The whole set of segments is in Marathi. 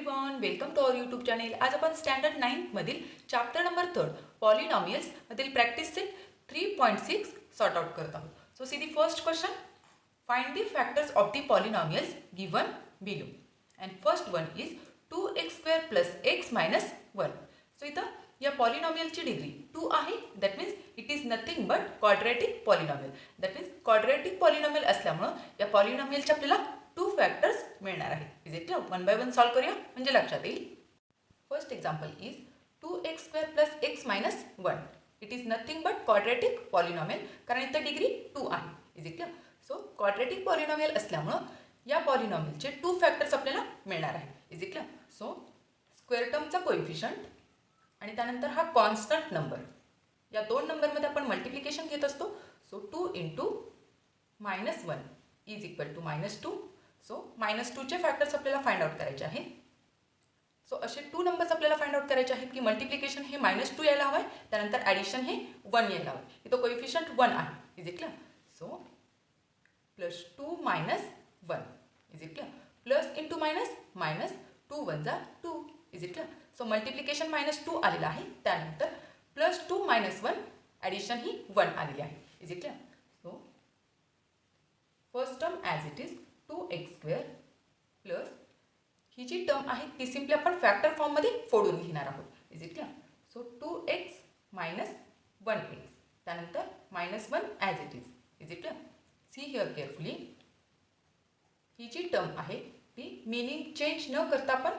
Everyone, welcome to our YouTube channel. आज आपण स्टँडर्ड 9 मधील चॅप्टर नंबर 3 पॉलिनॉमियल्स मधील प्रॅक्टिस सेट 3.6 सॉर्ट आउट करत आहोत. So see the first question. Find the factors of the polynomials given below. And first one is 2x² plus x minus 1. So इथं या पॉलिनॉमियलची डिग्री 2 आहे. That means it is nothing but quadratic polynomial. That means quadratic polynomial असल्यामुळं या पॉलिनॉमियलचे आपल्याला 2 फॅक्टर्स मिळणार आहेत. Is it clear? One by one solve करूया म्हणजे लक्षात येईल. First example is 2x² plus x minus 1. It is nothing but quadratic polynomial, कारण इथं डिग्री 2 आहे. Is it clear? So quadratic polynomial असल्यामुळं या पॉलिनॉमियलचे 2 फॅक्टर्स आपल्याला मिळणार आहे. Is it clear? So square टर्मचा कोएफिशियंट आणि त्यानंतर हा कॉन्स्टंट नंबर, या दोन नंबरमध्ये आपण मल्टिप्लिकेशन घेत असतो. So 2 into -1 is equal to -2. So -2चे फॅक्टर्स आपल्याला फाइंड आउट करायचे आहेत. सो असे 2 नंबर्स आपल्याला फाइंड आउट करायचे आहेत की मल्टिप्लिकेशन हे -2 यायला हवं आहे, त्यानंतर ॲडिशन हे 1 यायला हवं आहे. इथं कोएफिशियंट 1 आहे. Is it clear? So +2 - 1 is it clear? Plus into minus 2 × 2. Is it clear? So multiplication -2 आलेलं आहे, त्यानंतर +2 - 1 ॲडिशन ही 1 आलेली आहे. Is it clear? So first term as it is 2x² plus ही जी टर्म आहे ती सिम्पली आपण फॅक्टर फॉर्ममध्ये फोडून घेणार आहोत. Is it clear? So 2x minus 1x, त्यानंतर -1 as it is. Is it clear? See here carefully. ही जी टर्म आहे ती मिनिंग चेंज न करता आपण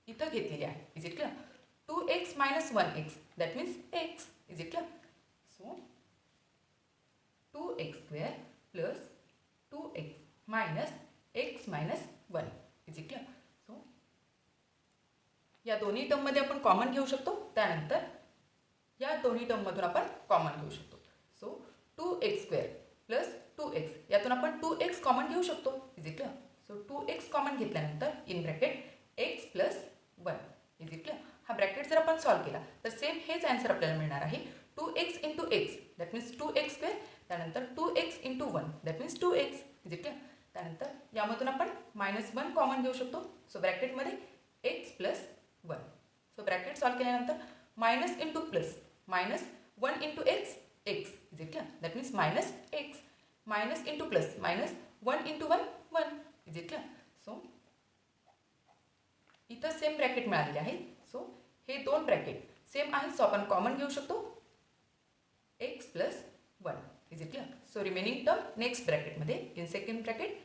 इथं घेतलेली आहे. Is it clear? 2x minus 1x that means x. Is it clear? So 2x² plus 2x minus x minus 1. Is it clear? So या दोन्ही टर्ममध्ये आपण कॉमन घेऊ शकतो, त्यानंतर या दोन्ही टर्ममधून आपण कॉमन घेऊ शकतो. सो 2x² प्लस 2x, यातून आपण 2x कॉमन घेऊ शकतो. Is it clear? So 2x common घेतल्यानंतर in bracket x plus 1. Is it clear? हा ब्रॅकेट जर आपण सॉल्व केला तर सेम हेच आन्सर आपल्याला मिळणार आहे. 2x into x that means 2x², त्यानंतर 2x into 1 that means 2x. Is it clear? त्यानंतर यामधून आपण -1 कॉमन घेऊ शकतो. सो ब्रॅकेटमध्ये x plus 1. So bracket solve केल्यानंतर minus into plus -1 into x x. Is it clear? That means -x. Minus into plus -1 into 1 1. Is it clear? So इथं सेम ब्रॅकेट मिळालेले आहेत. सो हे दोन ब्रॅकेट सेम आहेत, सो आपण कॉमन घेऊ शकतो x plus 1. Is it clear? So remaining term next ब्रॅकेटमध्ये in second bracket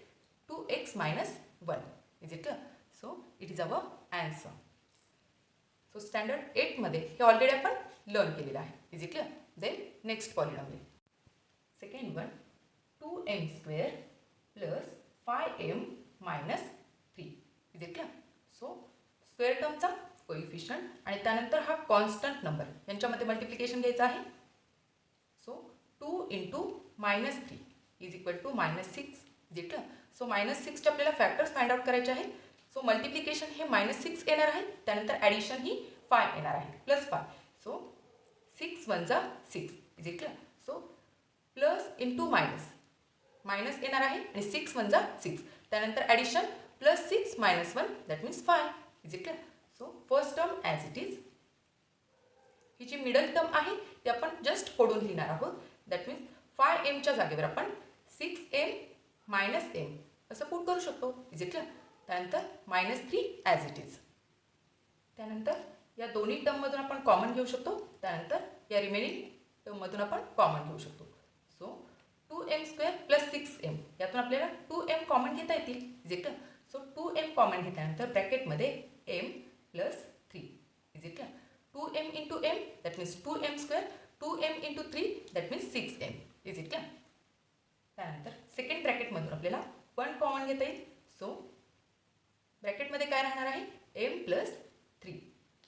2x minus 1. Is it clear? So it is our answer. So standard 8मध्ये हे ऑलरेडी आपण लर्न केलेलं आहे. Is it clear? Then next polynomial. Second one 2m² plus 5m minus 3. Is it clear? So square टर्मचा कोएफिशियंट आणि त्यानंतर हा कॉन्स्टंट नंबर यांच्यामध्ये मल्टिप्लिकेशन घ्यायचं आहे. So 2 into -3 is equal to -6. Is it clear? So -6चे आपल्याला फॅक्टर्स फाइंड आउट करायचे आहेत. सो मल्टिप्लिकेशन हे -6 येणार आहे, त्यानंतर ॲडिशन ही 5 येणार आहे +5. So 6 × 6. Is it clear? So plus into minus येणार आहे आणि 6 × 6, त्यानंतर addition +6 - 1 that means 5. Is it clear? So first term as it is. ही जी मिडल टर्म आहे ती आपण जस्ट फोडून लिहिणार आहोत. दॅट मीन्स 5mच्या जागेवर आपण 6m मायनस m असं पुट करू शकतो. Is it clear? त्यानंतर -3 ॲज इट इज. त्यानंतर या दोन्ही टर्ममधून आपण कॉमन घेऊ शकतो, त्यानंतर या रिमेनिंग टर्ममधून आपण कॉमन घेऊ शकतो. सो 2m² प्लस 6m, यातून आपल्याला 2m कॉमन घेता येतील. Is it clear? So 2m common घेतल्यानंतर ब्रॅकेटमध्ये m plus 3. Is it clear? 2m into m that means 2m², 2m into 3 that means 6m. Is it clear? त्यानंतर सेकंड ब्रॅकेटमधून आपल्याला 1 कॉमन घेता येईल. सो ब्रॅकेटमध्ये काय राहणार आहे? m plus 3.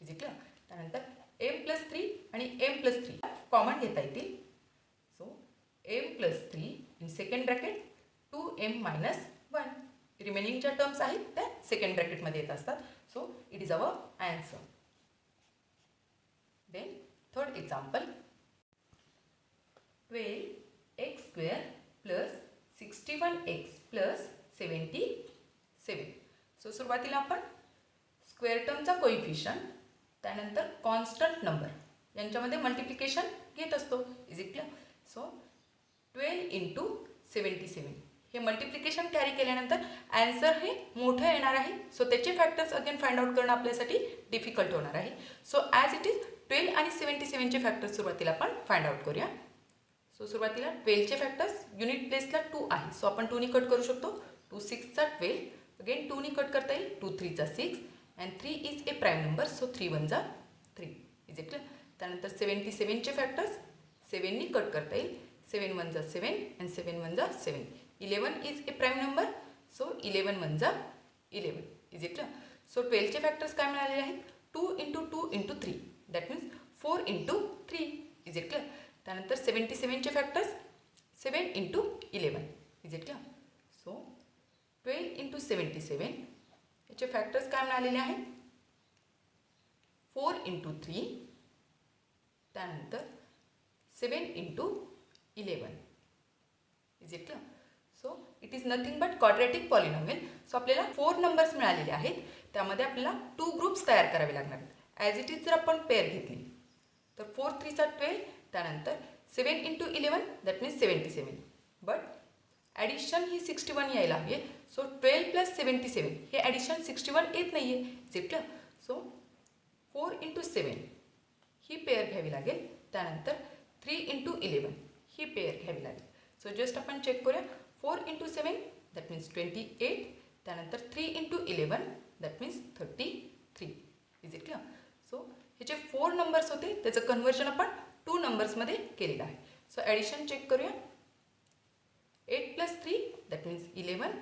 Is it clear? त्यानंतर m प्लस 3 आणि m प्लस 3 कॉमन घेता येतील. So m plus 3 in second bracket 2m minus 1. Remaining ज्या टर्म्स आहेत त्या सेकंड ब्रॅकेटमध्ये येत असतात. So it is our answer. Then third example 12x² plus 61x plus 77. So सुरुवातीला आपण स्क्वेअर टर्मचा कोइफिशियंट, त्यानंतर कॉन्स्टंट नंबर यांच्यामध्ये मल्टिप्लिकेशन घेत असतो. Is it clear? So 12 into 77 हे मल्टिप्लिकेशन कॅरी केल्यानंतर ॲन्सर हे मोठं येणार आहे. सो त्याचे फॅक्टर्स अगेन फाइंड आउट करणं आपल्यासाठी डिफिकल्ट होणार आहे. सो ॲज इट इज 12 आणि 77चे फॅक्टर्स सुरुवातीला आपण फाइंड आउट करूया. सो सुरुवातीला 12चे फॅक्टर्स युनिट प्लेसला 2 आहे. सो आपण 2नी कट करू शकतो. 2 6चा 12, अगेन 2नी कट करता येईल. 2 3चा 6 and 3 is a prime number. So 3 1 3. Is it clear? त्यानंतर 77चे फॅक्टर्स 7नी कट करता येईल. 7 1 7 and 7 1 7. 11 is a prime number. So 11 1 11. Is it clear? So 12चे फॅक्टर्स काय मिळालेले आहेत? 2 into 2 into 3, that means 4 into 3. Is it clear? त्यानंतर 77चे factors 7 into 11. Is it clear? So 12 into 77 याचे फॅक्टर्स काय मिळालेले आहेत? 4 इंटू 3, त्यानंतर 7 into 11. Is it clear? So it is nothing but quadratic polynomial. So आपल्याला 4 नंबर्स मिळालेले आहेत. त्यामध्ये आपल्याला 2 ग्रुप्स तयार करावे लागणार आहेत. ॲज इट इज जर आपण पेअर घेतली तर 4 3चा 12, त्यानंतर 7 into 11 that means 77. But addition ही 61 यायला हवी आहे. सो 12 प्लस 77 हे ॲडिशन 61 येत नाही आहे. Is it clear? So 4 into 7 he pair घ्यावी लागेल. त्यानंतर 3 इंटू 11 ही पेअर घ्यावी लागेल. सो जस्ट आपण चेक करूया. 4 इंटू 7 दॅट मीन्स 28, त्यानंतर 3 into 11 that means 33. Is it clear? So हे जे 4 नंबर्स होते त्याचं कन्व्हर्जन आपण 2 नंबर्समध्ये केलेलं आहे. सो ॲडिशन चेक करूया. 8 प्लस 3 दॅट मीन्स 11,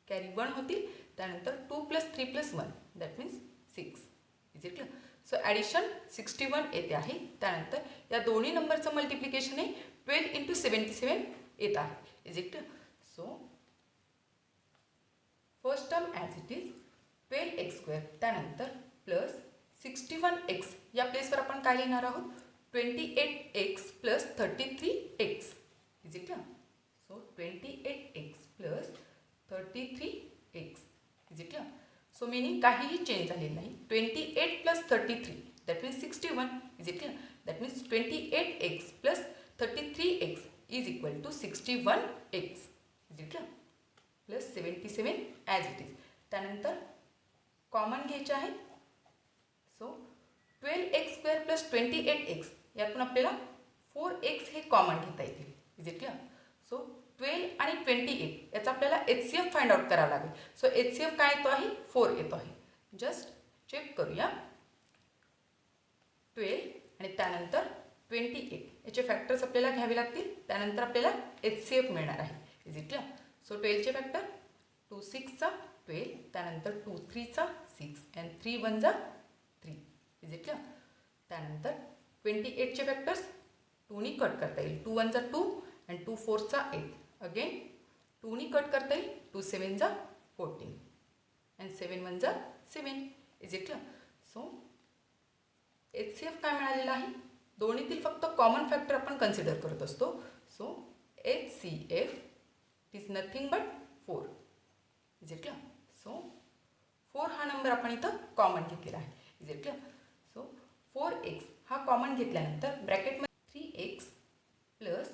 कॅरी 1 होतील. त्यानंतर 2 plus 3 plus 1 that means 6. Is it clear? So addition 61 येते आहे. त्यानंतर या दोन्ही नंबरचं मल्टिप्लिकेशन हे 12 इंटू 77 येत आहे. Is it clear? So first term as it is 12x², त्यानंतर प्लस 61x या प्लेसवर आपण काय लिहिणार आहोत? 28x plus 33x. Is it clear? So 28x plus 33x. Is it clear? So meaning काहीही चेंज झालेलं नाही. 28 plus 33 that means 61. Is it clear? That means 28x plus 33x is equal to 61x. Is it clear? Plus 77 as it is. त्यानंतर कॉमन घ्यायचे आहे. सो 12x² प्लस 28x यातून आपल्याला 4x हे कॉमन घेता येतील. Is it clear? सो 12 आणि 28 याचा आपल्याला HCF फाइंड आउट करावा लागेल. सो HCF काय येतो आहे? 4 येतो आहे. जस्ट चेक करूया. 12 आणि त्यानंतर 28 याचे फॅक्टर्स आपल्याला घ्यावे लागतील. त्यानंतर आपल्याला HCF मिळणार आहे. Is it clear? सो 12चे फॅक्टर 2 6चा 12, त्यानंतर 2 3चा 6 अँड 3 1 3. Is it clear? त्यानंतर 28चे फॅक्टर्स 2नी कट करता येईल. 2 1 2 अँड 2 4चा 8. अगेन 2नी कट करता येईल. 2 7 14 and 7 1 7. Is it clear? So HCF काय मिळालेलं आहे? दोन्हीतील फक्त कॉमन फॅक्टर आपण कन्सिडर करत असतो. So HCF is nothing but 4. Is it clear? So 4 हा नंबर आपण इथं कॉमन घेतलेला आहे. Is it clear? So 4x हा कॉमन घेतल्यानंतर ब्रॅकेटमध्ये 3x plus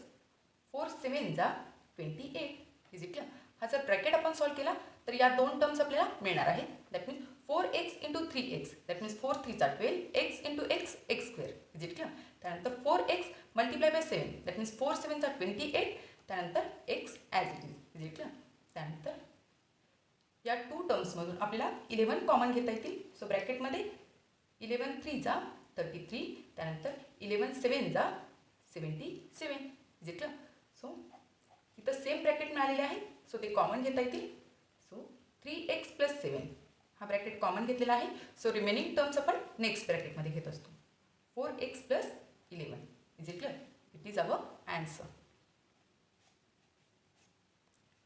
4 7 28. Is it clear? हा जर ब्रॅकेट आपण सॉल्व केला तर या दोन टर्म्स आपल्याला मिळणार आहेत. That means 4x into 3x that means 4 3चा 12, x into x x². Is it clear? त्यानंतर 4x multiply by 7 that means 4 7 28, त्यानंतर x as it is. Is it clear? त्यानंतर या 2 टर्म्समधून आपल्याला 11 कॉमन घेता येतील. सो ब्रॅकेटमध्ये 11 3 33, त्यानंतर 11 7 77. Is it clear? सो इथं सेम ब्रॅकेट मिळालेले आहे. सो ते कॉमन घेता येतील. सो 3x प्लस 7 हा ब्रॅकेट कॉमन घेतलेला आहे. सो रिमेनिंग टर्म्स आपण नेक्स्ट ब्रॅकेटमध्ये घेत असतो. 4x plus 11. Is it clear? It is our answer.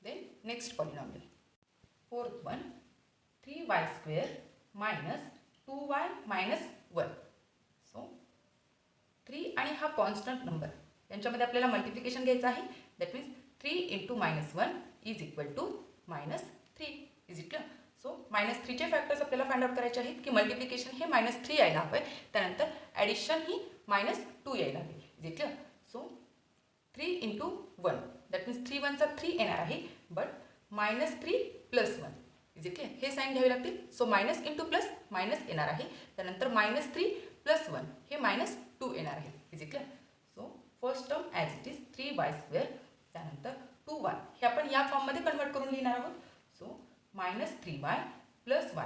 Then next polynomial. Fourth one 3y² minus 2y minus 1. So 3 आणि हा कॉन्स्टंट नंबर यांच्यामध्ये आपल्याला मल्टिप्लिकेशन घ्यायचं आहे. That means 3 into -1 is equal to -3. Is it clear? So -3चे फॅक्टर्स आपल्याला फाइंड आउट करायचे आहेत की मल्टिप्लिकेशन हे -3 यायला हवं आहे, त्यानंतर ॲडिशन ही -2 यायला हवी. Is it clear? So 3 × 1 that means 3 1 चा 3 येणार आहे, बट -3 + 1. Is it clear? हे साईन घ्यावे लागतील. So minus into plus minus येणार आहे, त्यानंतर -3 + 1 हे -2 येणार आहे. Is it clear? So first term as it is 3y², त्यानंतर 2y हे आपण या फॉर्ममध्ये कन्वर्ट करून लिहिणार आहोत. So -3y + y.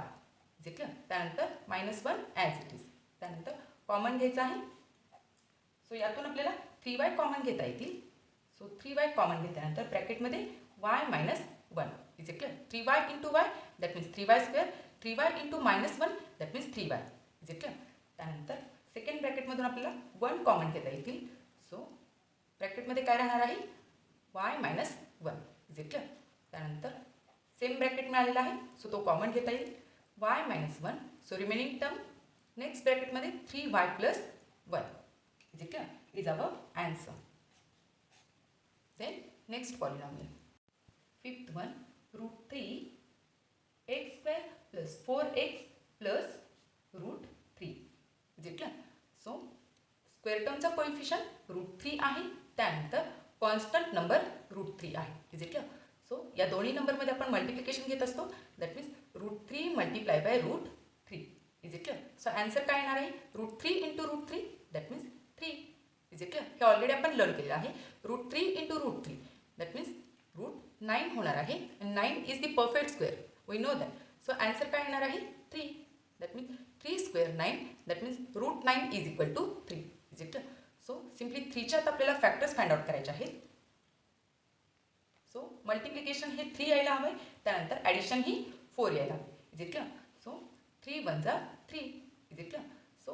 Is it clear? त्यानंतर -1 ॲज इट इज, त्यानंतर कॉमन घ्यायचं आहे. सो यातून आपल्याला 3y कॉमन घेता येतील. सो 3y कॉमन घेतल्यानंतर ब्रॅकेटमध्ये y - 1. Is it clear? 3y × y that means 3y², 3y × -1 that means 3y. Is it clear? त्यानंतर सेकंड ब्रॅकेटमधून आपल्याला 1 कॉमन घेता येतील. सो ब्रॅकेटमध्ये काय राहणार आहे? y - 1. Is it clear? त्यानंतर सेम ब्रॅकेट मिळालेला आहे, सो तो कॉमन घेता येईल. y - 1. So remaining term next ब्रॅकेटमध्ये 3y + 1. Is it clear? Is our answer. Then next polynomial. Fifth one, √3x² + 4x + √3. Is it clear? So square टर्मचा कोइफिशियंट √3 आहे, त्यानंतर कॉन्स्टंट नंबर √3 आहे. Is it clear? सो या दोन्ही नंबरमध्ये आपण मल्टिप्लिकेशन घेत असतो, that means √3 × √3. Is it clear? So answer काय येणार आहे? √3 × √3 that means 3. Is it clear? हे ऑलरेडी आपण लर्न केलेलं आहे. √3 × √3 दॅट मीन्स √9 होणार आहे. 9 is the perfect square, we know that. So answer काय येणार आहे? 3. That means 3² 9 that means √9 = 3. Is it clear? So simply 3च्यात आपल्याला फॅक्टर्स फाइंड आउट करायचे आहेत. सो मल्टिप्लिकेशन हे 3 यायला हवं आहे, त्यानंतर ॲडिशन ही 4 यायला हवी. Is it clear? So 3 × 1 = 3. Is it clear? So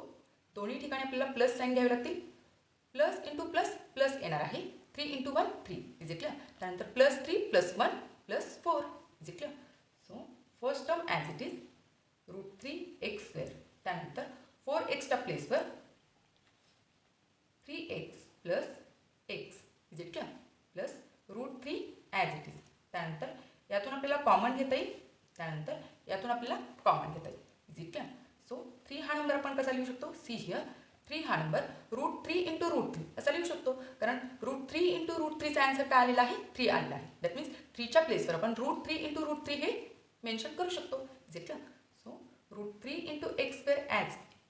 दोन्ही ठिकाणी आपल्याला प्लस साईन घ्यावे लागतील. प्लस इंटू प्लस प्लस येणार आहे. 3 × 1 3. Is it clear? त्यानंतर +3 + 1 + 4. Is it clear? So first term as it is √3x², त्यानंतर 4xच्या प्लेसवर 3x + x. Is it clear? Plus √3 as it is, त्यानंतर यातून आपल्याला कॉमन घेता येईल, त्यानंतर यातून आपल्याला कॉमन घेता येईल. Is it clear? सो 3 हा नंबर आपण कसा लिहू शकतो? सी हिअर 3 हा नंबर √3 × √3 असा लिहू शकतो, कारण √3 × √3चा आन्सर काय आलेला आहे? 3 आलेला आहे. दॅट मीन्स 3च्या प्लेसवर आपण √3 × √3 हे मेन्शन करू शकतो. Is it clear? So √3 × x²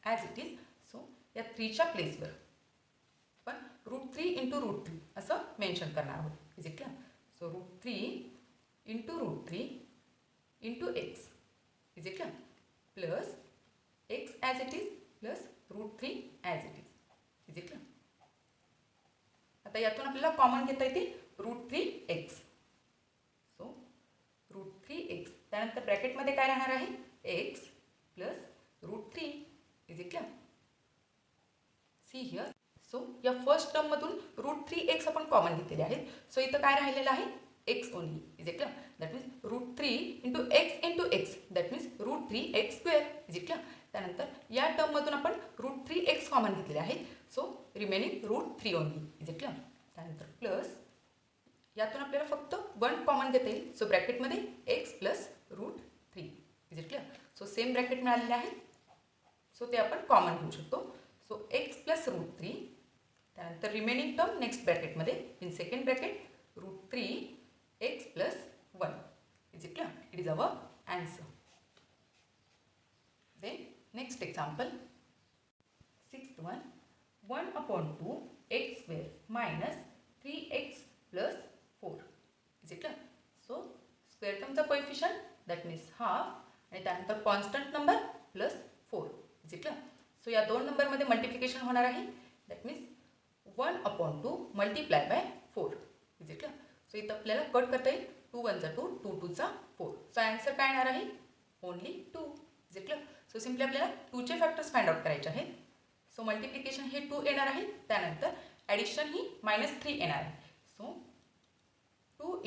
as it is. So या 3च्या प्लेसवर आपण √3 × √3 असं मेन्शन करणार आहोत. Is it clear? So √3 × √3 × x. Is it clear? Plus x as it is plus √3 as it is. Is it clear? आता यातून आपल्याला कॉमन घेता येतील √3x. सो √3x, त्यानंतर ब्रॅकेटमध्ये काय राहणार आहे? x + √3. Is it clear? See here. So या फर्स्ट टर्ममधून √3x आपण कॉमन घेतलेले आहेत. सो इथं काय राहिलेलं आहे? x only. Is it clear? That means √3 × x × x that means √3x². Is it clear? त्यानंतर या टर्ममधून आपण √3x कॉमन घेतलेले आहेत. So remaining √3 only. Is it clear? त्यानंतर प्लस यातून आपल्याला फक्त 1 कॉमन घेता येईल. सो ब्रॅकेटमध्ये x + √3. Is it clear? So same bracket मिळालेले आहे, सो ते आपण कॉमन घेऊ शकतो. सो x + √3, त्यानंतर रिमेनिंग टर्म नेक्स्ट ब्रॅकेटमध्ये in second bracket √3x + 1. Is it clear? It is our answer. Then next example, sixth one, 1/2 x² - 3x + 4. Is it clear? So square termचा कोएफिशियंट दॅट मीन्स हाफ आणि त्यानंतर constant number plus 4. Is it clear? So या दोन नंबरमध्ये मल्टिप्लिकेशन होणार आहे, that means 1/2 × 4. Is it clear? So इथं आपल्याला कट करता येईल. 2 1 = 2, 2 2 = 4. सो आन्सर काय येणार आहे? Only 2. Is it clear? So simply आपल्याला 2चे फॅक्टर्स फाइंड आउट करायचे आहेत. सो मल्टिप्लिकेशन हे 2 येणार आहे, त्यानंतर ॲडिशन ही -3 येणार आहे. So 2 ×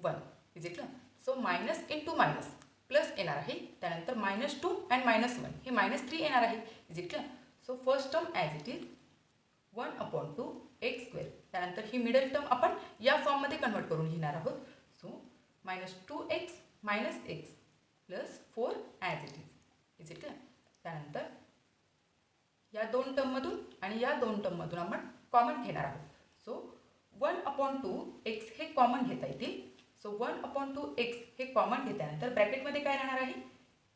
1. Is it clear? So minus into minus plus येणार आहे, त्यानंतर -2 अँड -1 हे -3 येणार आहे. Is it clear? So first term as it is 1/2 x², त्यानंतर ही मिडल टर्म आपण या फॉर्ममध्ये कन्वर्ट करून घेणार आहोत. So -2x - x. Plus 4 as it is it त्यानंतर या दोन टर्ममधून आणि या दोन टर्ममधून आपण कॉमन घेणार आहोत. सो 1/2x हे कॉमन घेता येतील. सो 1/2x हे कॉमन घेतल्यानंतर ब्रॅकेटमध्ये काय राहणार आहे,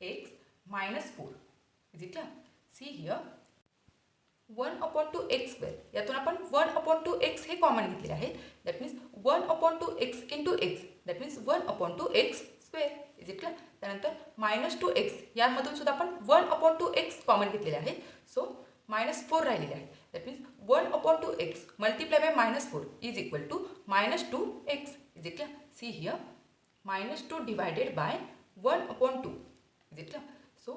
x - 4 is it see here 1/2x² यातून आपण 1/2x हे कॉमन घेतलेले आहे. That means 1/2x into x that means 1/2x² is it त्यानंतर -2x यामधून सुद्धा आपण 1/2x कॉमन घेतलेले आहे. सो -4 राहिलेले आहे. That means 1/2x multiply by -4 is equal to -2x is it see here -2 divided by 1/2 is it so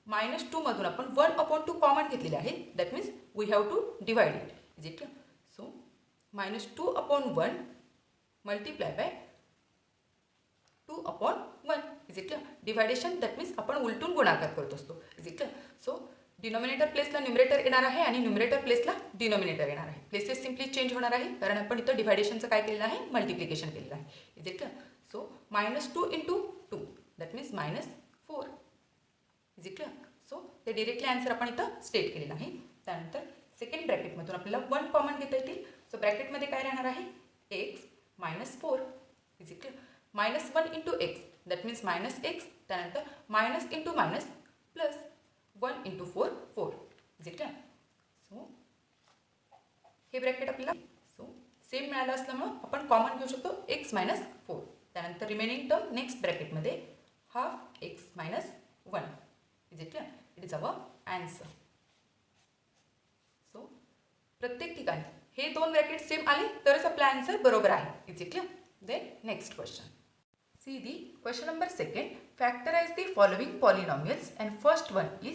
-2 मधून आपण 1/2 कॉमन घेतलेले आहे. That means we have to divide it is it so -2/1 multiply by 2/1 is it division that means आपण उलटून गुणाकार करत असतो इज इट सो डिनॉमिनेटर प्लेसला न्युमरेटर येणार आहे आणि न्युमरेटर प्लेसला डिनॉमिनेटर येणार आहे. प्लेसेस सिम्पली चेंज होणार आहे कारण आपण इथं डिवायडेशनचं काय केलेलं आहे, मल्टिप्लिकेशन केलेलं आहे is it so -2 into 2 that means -4 is it so ते डिरेक्टली आन्सर आपण इथं स्टेट केलेलं आहे. त्यानंतर सेकंड ब्रॅकेटमधून आपल्याला 1 कॉमन घेता येतील. सो ब्रॅकेटमध्ये काय राहणार आहे, x -4 is it -1 into x that means -x त्यानंतर minus into minus plus 1 into 4 4 is it so हे ब्रॅकेट आपल्याला सो सेम मिळालं असल्यामुळं आपण कॉमन घेऊ शकतो x - 4. त्यानंतर रिमेनिंग टर्म नेक्स्ट ब्रॅकेटमध्ये half x - 1 is it it is our answer. So प्रत्येक ठिकाणी हे दोन ब्रॅकेट सेम आले तरच आपला आन्सर बरोबर आहे is it then next question. See the question number 2. Factorize the following polynomials and first one is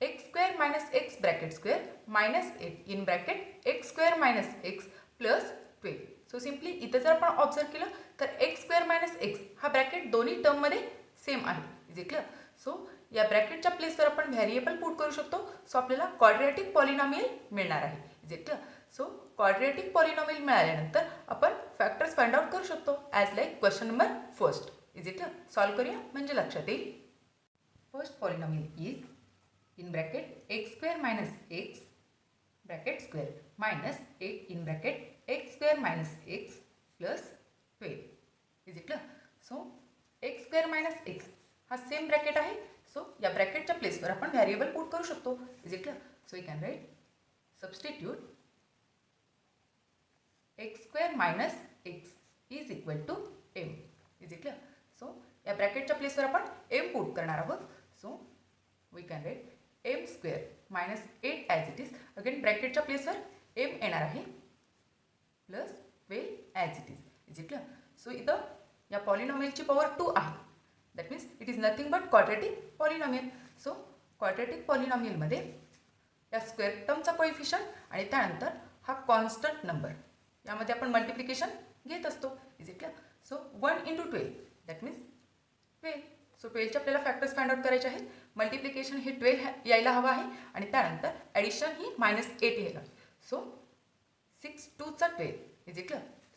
x square minus x bracket square minus 8 in bracket x square minus x plus 12. So simply इथे जर आपण ऑब्झर्व केलं तर x square minus x हा ब्रॅकेट दोन्ही टर्ममध्ये सेम आहे इज इट क्लिअर. सो या ब्रॅकेटच्या प्लेसवर आपण व्हेरिएबल पुट करू शकतो. सो आपल्याला क्वाड्रॅटिक पॉलिनॉमियल मिळणार आहे is it clear. So quadratic polynomial मिळाल्यानंतर आपण फॅक्टर्स फाइंड आउट करू शकतो as like question number first is it solve करूया म्हणजे लक्षात येईल. First polynomial is in bracket x square minus x bracket square minus 8 in bracket x square minus x plus 12 is it. So x square minus x हा सेम ब्रॅकेट आहे. सो या ब्रॅकेटच्या प्लेसवर आपण व्हेरिएबल पुट करू शकतो is it. So you can write substitute x square minus x is equal to m is it. So या ब्रॅकेटच्या प्लेसवर आपण m पुट करणार आहोत. So we can write m square minus 8 as it is. Again ब्रॅकेटच्या प्लेसवर m येणार आहे plus 12 as it is it. So इथं या पॉलिनॉमियलची पॉवर 2 आहे. That means it is nothing but quadratic polynomial. So quadratic पॉलिनॉमियलमध्ये या स्क्वेअर टर्मचा कोएफिशियंट आणि त्यानंतर हा कॉन्स्टंट नंबर यामध्ये आपण मल्टिप्लिकेशन घेत असतो is it. So 1 into 12 that means 12. So 12चे आपल्याला फॅक्टर्स फाइंड आउट करायचे आहेत. मल्टिप्लिकेशन हे 12 यायला हवं आहे आणि त्यानंतर ॲडिशन ही -8 यायला. सो 6 2 चा 12 इज इट.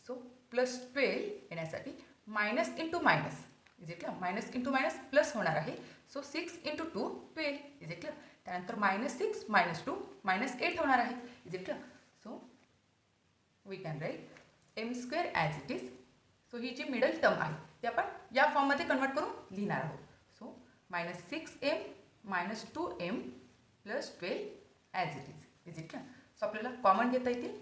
सो प्लस 12 येण्यासाठी minus into minus is it. Minus into minus plus होणार आहे. So 6 into 2 12 is it. त्यानंतर -6 -2 -8 होणार आहे is it. So we can write m square as it is. So ही जी मिडल टर्म आहे ती आपण या फॉर्ममध्ये कन्वर्ट करून लिहिणार आहोत. So -6m -2m plus 12 as it is it. So आपल्याला कॉमन घेता येतील.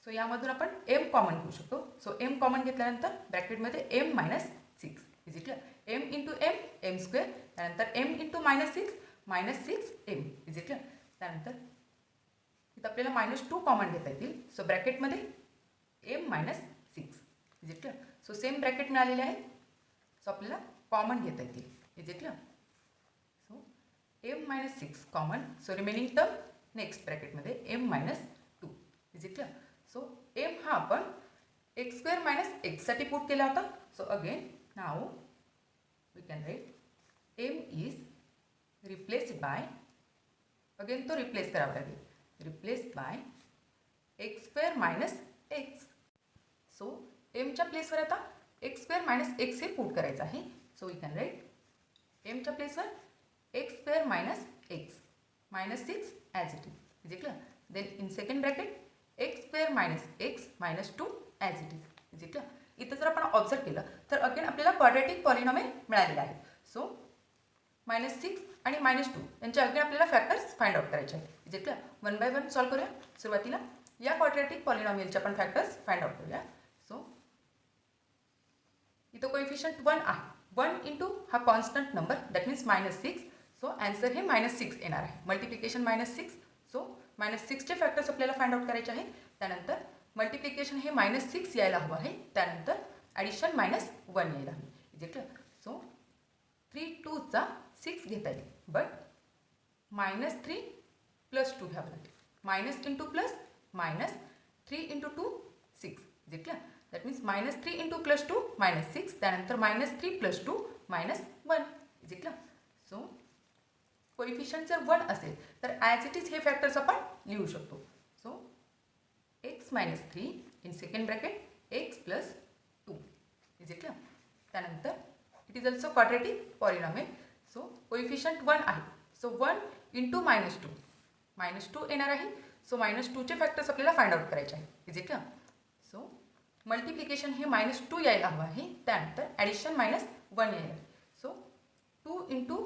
सो यामधून आपण m कॉमन घेऊ शकतो. सो m कॉमन घेतल्यानंतर ब्रॅकेटमध्ये m -6 is it. m into m square त्यानंतर m into -6 -6m is it. त्यानंतर इथं आपल्याला -2 कॉमन घेता येतील. सो ब्रॅकेटमध्ये m -6 is it. So same bracket मिळालेले आहे. सो आपल्याला कॉमन घेता येतील is it. So m -6 common. So remaining term next ब्रॅकेटमध्ये m -2 is it. So m हा आपण x स्क्वेअर मायनस x साठी पुट केला होता. So again now we can write m is replaced by again तो रिप्लेस करावा लागेल. Replaced by x square minus x. So mच्या प्लेसवर आता एक्स स्क्वेअर मायनस एक्स हे पुट करायचं आहे. सो वी कॅन राईट एमच्या प्लेसवर x square minus x minus 6 as it is it clear. Then in second bracket x square minus x minus 2 as it is clear. इथं जर आपण ऑब्झर्व केलं तर अगेन आपल्याला क्वाड्रॅटिक पॉलिनॉमियल मिळालेला आहे. सो -6 आणि -2 यांचे अगेन आपल्याला फॅक्टर्स फाइंड आउट करायचे आहेत. Is it clear. 1 by 1 solve करूया. सुरुवातीला या क्वाड्रॅटिक पॉलिनॉमियलचे आपण फॅक्टर्स फाइंड आउट करूया. सो इथं कोएफिशियंट 1 आहे. 1 इंटू हा constant number that means -6. So answer हे -6 येणार आहे. मल्टिप्लिकेशन -6. सो -6चे फॅक्टर्स आपल्याला फाइंड आउट करायचे आहेत. त्यानंतर मल्टिप्लिकेशन हे -6 यायला हवं आहे. त्यानंतर ॲडिशन -1 यायला हवी. Is it clear. सो 3 2 6 घेता येईल बट -3 + 2 घ्यावं लागेल. Minus into plus -3 into 2 6. Is it clear. That means -3 into + 2 -6. त्यानंतर -3 + 2 -1. Is it clear. So coefficient जर 1 असेल तर ॲज इट इज हे फॅक्टर्स आपण लिहू शकतो. So x - 3 in second bracket x + 2. Is it clear. त्यानंतर it is also quadratic polynomial. So coefficient 1 आहे. सो 1 इंटू -2 -2 येणार आहे. सो -2चे फॅक्टर्स आपल्याला फाइंड आउट करायचे आहे. Is it clear. So multiplication हे -2 यायला हवं आहे. त्यानंतर ॲडिशन -1 यायला. So 2 into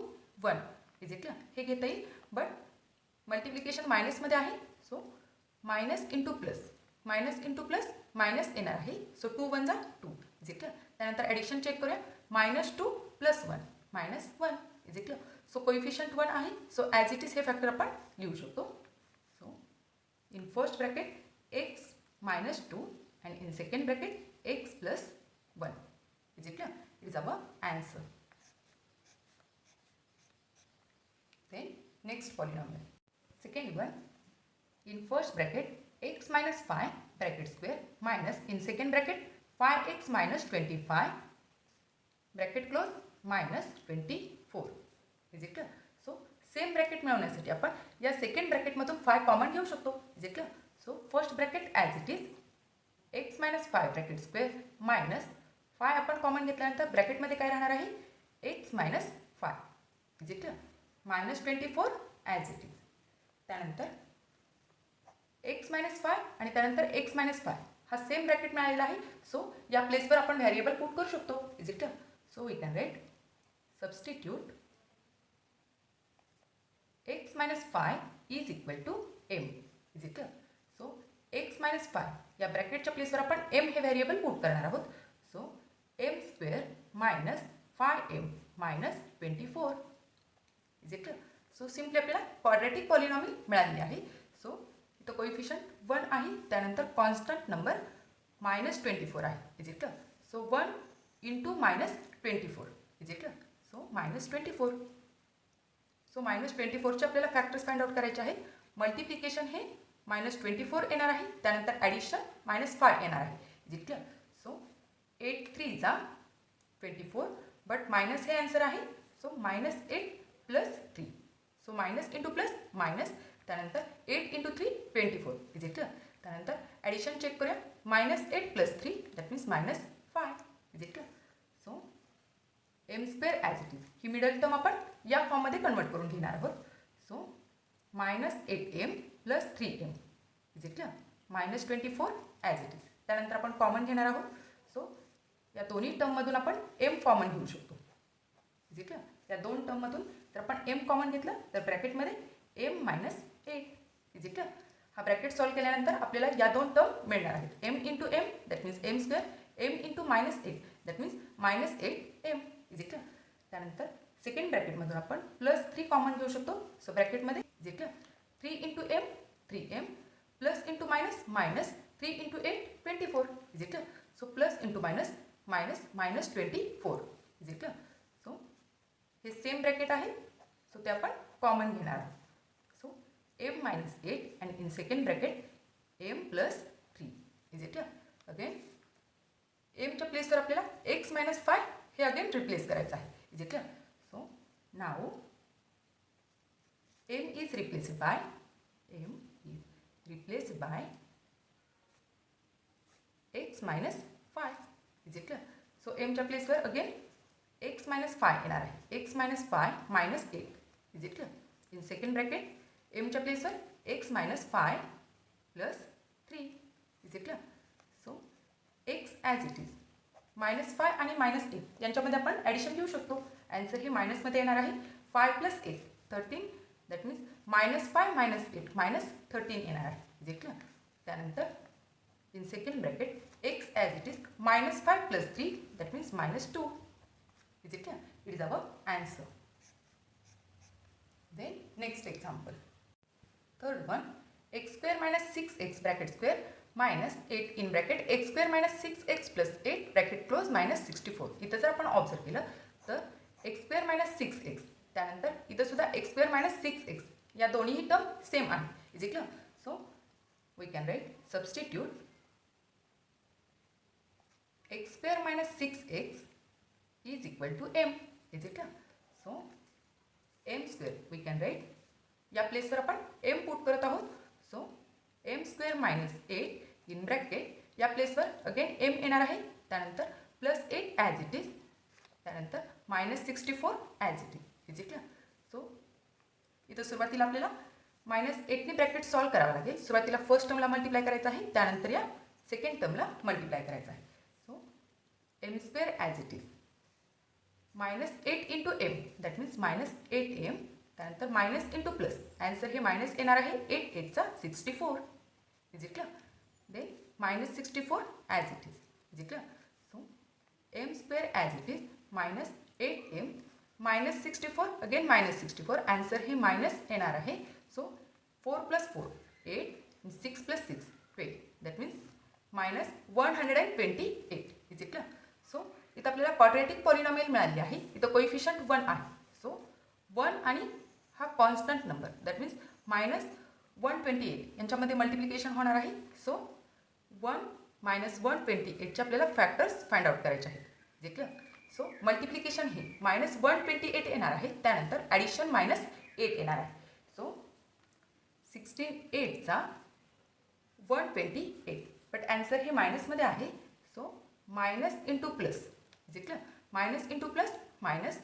1. Is it clear. हे घेता येईल बट मल्टिप्लिकेशन मायनसमध्ये आहे. So minus into plus minus येणार आहे. सो 2 1 जा 2. Is it clear. त्यानंतर ॲडिशन चेक करूया. -2 + 1 -1. Is it clear. So coefficient 1 आहे. सो ॲज इट इज हे फॅक्टर आपण लिहू शकतो. So in first bracket x - 2 and in second bracket x + 1. Is it clear? It is our answer. Then next polynomial. Second one, in first bracket x - 5 bracket square minus in second bracket 5x - 25 bracket close -24. Is it clear? So same bracket मिळवण्यासाठी आपण या सेकंड ब्रॅकेटमधून 5 कॉमन घेऊ शकतो. Is it clear. So first bracket as it is x - 5 bracket square minus 5 आपण कॉमन घेतल्यानंतर ब्रॅकेटमध्ये काय राहणार आहे x - 5. Is it clear. -24 as it is. त्यानंतर x - 5 आणि त्यानंतर x - 5 हा सेम ब्रॅकेट मिळालेला आहे. सो या प्लेसवर आपण व्हेरिएबल पुट करू शकतो. Is it clear. So we can write substitute x - 5 is equal to m. Is it clear. So x - 5 या ब्रॅकेटच्या प्लेसवर आपण m हे व्हेरिएबल पुट करणार आहोत. So m² - 5m - 24. Is it clear. So simply आपल्याला क्वाड्रॅटिक पॉलिनॉमियल मिळालेली आहे. सो इथं कोइफिशियंट 1 आहे. त्यानंतर कॉन्स्टंट नंबर -24 आहे. Is it clear. So 1 into -24. Is it clear. So -24. So -24चे आपल्याला फॅक्टर्स फाइंड आउट करायचे आहेत. मल्टिप्लिकेशन हे -24 येणार आहे. त्यानंतर ॲडिशन -5 येणार आहे. Is it clear. सो 8 3 जा 24 बट मायनस हे आन्सर आहे. So -8 + 3. So minus into plus minus. त्यानंतर 8 इंटू 3 24. Is it clear. त्यानंतर ॲडिशन चेक करूया. -8 + 3 that means -5. Is it clear. So m² as it is he middle term आपण या फॉर्ममध्ये कन्वर्ट करून घेणार आहोत. So -8m + 3m. Is it clear. -24 as it is. त्यानंतर आपण कॉमन घेणार आहोत. सो या दोन्ही टर्ममधून आपण m कॉमन घेऊ शकतो. Is it clear. या दोन टर्ममधून जर आपण m कॉमन घेतलं तर ब्रॅकेटमध्ये m - 8. Is it clear. हा ब्रॅकेट सॉल्व केल्यानंतर आपल्याला या दोन टर्म मिळणार आहेत. m into m that means m². m into -8 that means -8m. Is it clear. त्यानंतर सेकंड ब्रॅकेटमधून आपण +3 कॉमन घेऊ शकतो. सो ब्रॅकेटमध्ये is it clear. 3 into m 3m plus into minus 3 into 8 24. Is it clear. So plus into minus -24. Is it clear. So हे सेम ब्रॅकेट आहे. सो ते आपण कॉमन घेणार आहोत. So m - 8 and in second bracket m + 3. Is it clear. Again mच्या प्लेसवर आपल्याला x - 5 हे अगेन रिप्लेस करायचं आहे. Is it clear. So now m is replaced by x - 5. Is it clear? So एमच्या प्लेसवर अगेन एक्स मायनस फाय येणार आहे. X minus five minus 8 is it clear. In second bracket एमच्या प्लेसवर x minus five plus 3 is it clear. So x as it is minus five आणि मायनस 8 यांच्यामध्ये आपण ॲडिशन घेऊ शकतो. ॲन्सर हे मायनसमध्ये येणार आहे. 5 plus 8 13 that means minus 5 minus 8 minus 13 येणार आहे इज इट क्लिअर. त्यानंतर in second bracket x as it is minus 5 plus 3 that means minus 2 is it clear. It is our answer. Then next example. Third one, x square minus 6x bracket square minus 8 in bracket x square minus 6x plus 8 bracket close minus 64. इथं जर आपण ऑब्झर्व केलं तर x square minus 6x त्यानंतर इथं सुद्धा x square minus 6x या दोन्हीही टर्म सेम आहे is it clear. So we can write substitute x square minus 6x is equal to m is it clear. So m square we can write या प्लेसवर आपण m पुट करत आहोत. So m square minus 8 in bracket या प्लेसवर अगेन m येणार आहे. त्यानंतर प्लस 8 ॲज इट इज त्यानंतर minus 64 as it is it clear. So इथं सुरुवातीला आपल्याला मायनस 8ने ब्रॅकेट सॉल्व करावं लागेल. सुरुवातीला फर्स्ट टर्मला मल्टिप्लाय करायचं आहे त्यानंतर या सेकंड टर्मला मल्टिप्लाय करायचं आहे. So m square as it is minus 8 into m that means minus 8m त्यानंतर मायनस इंटू प्लस ॲन्सर हे मायनस येणार आहे. 8 8 चा 64 is it clear. Then minus 64 as it is it clear. So m square as it is minus 8m minus 64 again minus 64 answer हे मायनस येणार आहे. So 4 plus 4 8 6 plus 6 12 that means minus 128 is it clear. So इथं आपल्याला क्वाड्रॅटिक पॉलिनॉमियल मिळाली आहे. इथं कोइफिशियंट 1 आहे. सो 1 आणि हा constant number that means minus 128 यांच्यामध्ये मल्टिप्लिकेशन होणार आहे. सो 1 मायनस 128चे आपल्याला फॅक्टर्स फाइंड आउट करायचे आहेत जे क्लिअर. सो मल्टिप्लिकेशन हे मायनस 128 येणार आहे त्यानंतर ॲडिशन मायनस 8 येणार आहे. सो 16 8चा 128 बट ॲन्सर हे मायनसमध्ये आहे. So minus into plus is it clear. Minus into plus minus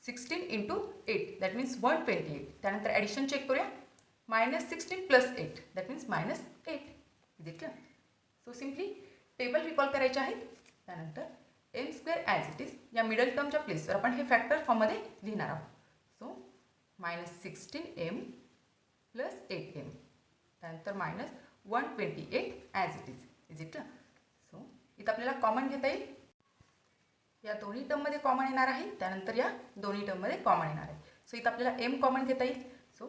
16 into 8 that means 128 त्यानंतर ॲडिशन चेक करूया. Minus 16 plus 8 that means minus 8 is it clear. So simply table recall करायचे आहेत. त्यानंतर m square as it is या मिडल टर्मच्या प्लेसवर आपण हे फॅक्टर फॉर्ममध्ये लिहिणार आहोत. So minus 16m plus 8m त्यानंतर minus 128 as it is it clear. So इथं आपल्याला कॉमन घेता येईल. या दोन्ही टर्ममध्ये कॉमन येणार आहे त्यानंतर या दोन्ही टर्ममध्ये कॉमन येणार आहे. सो इथं आपल्याला m कॉमन घेता येईल. So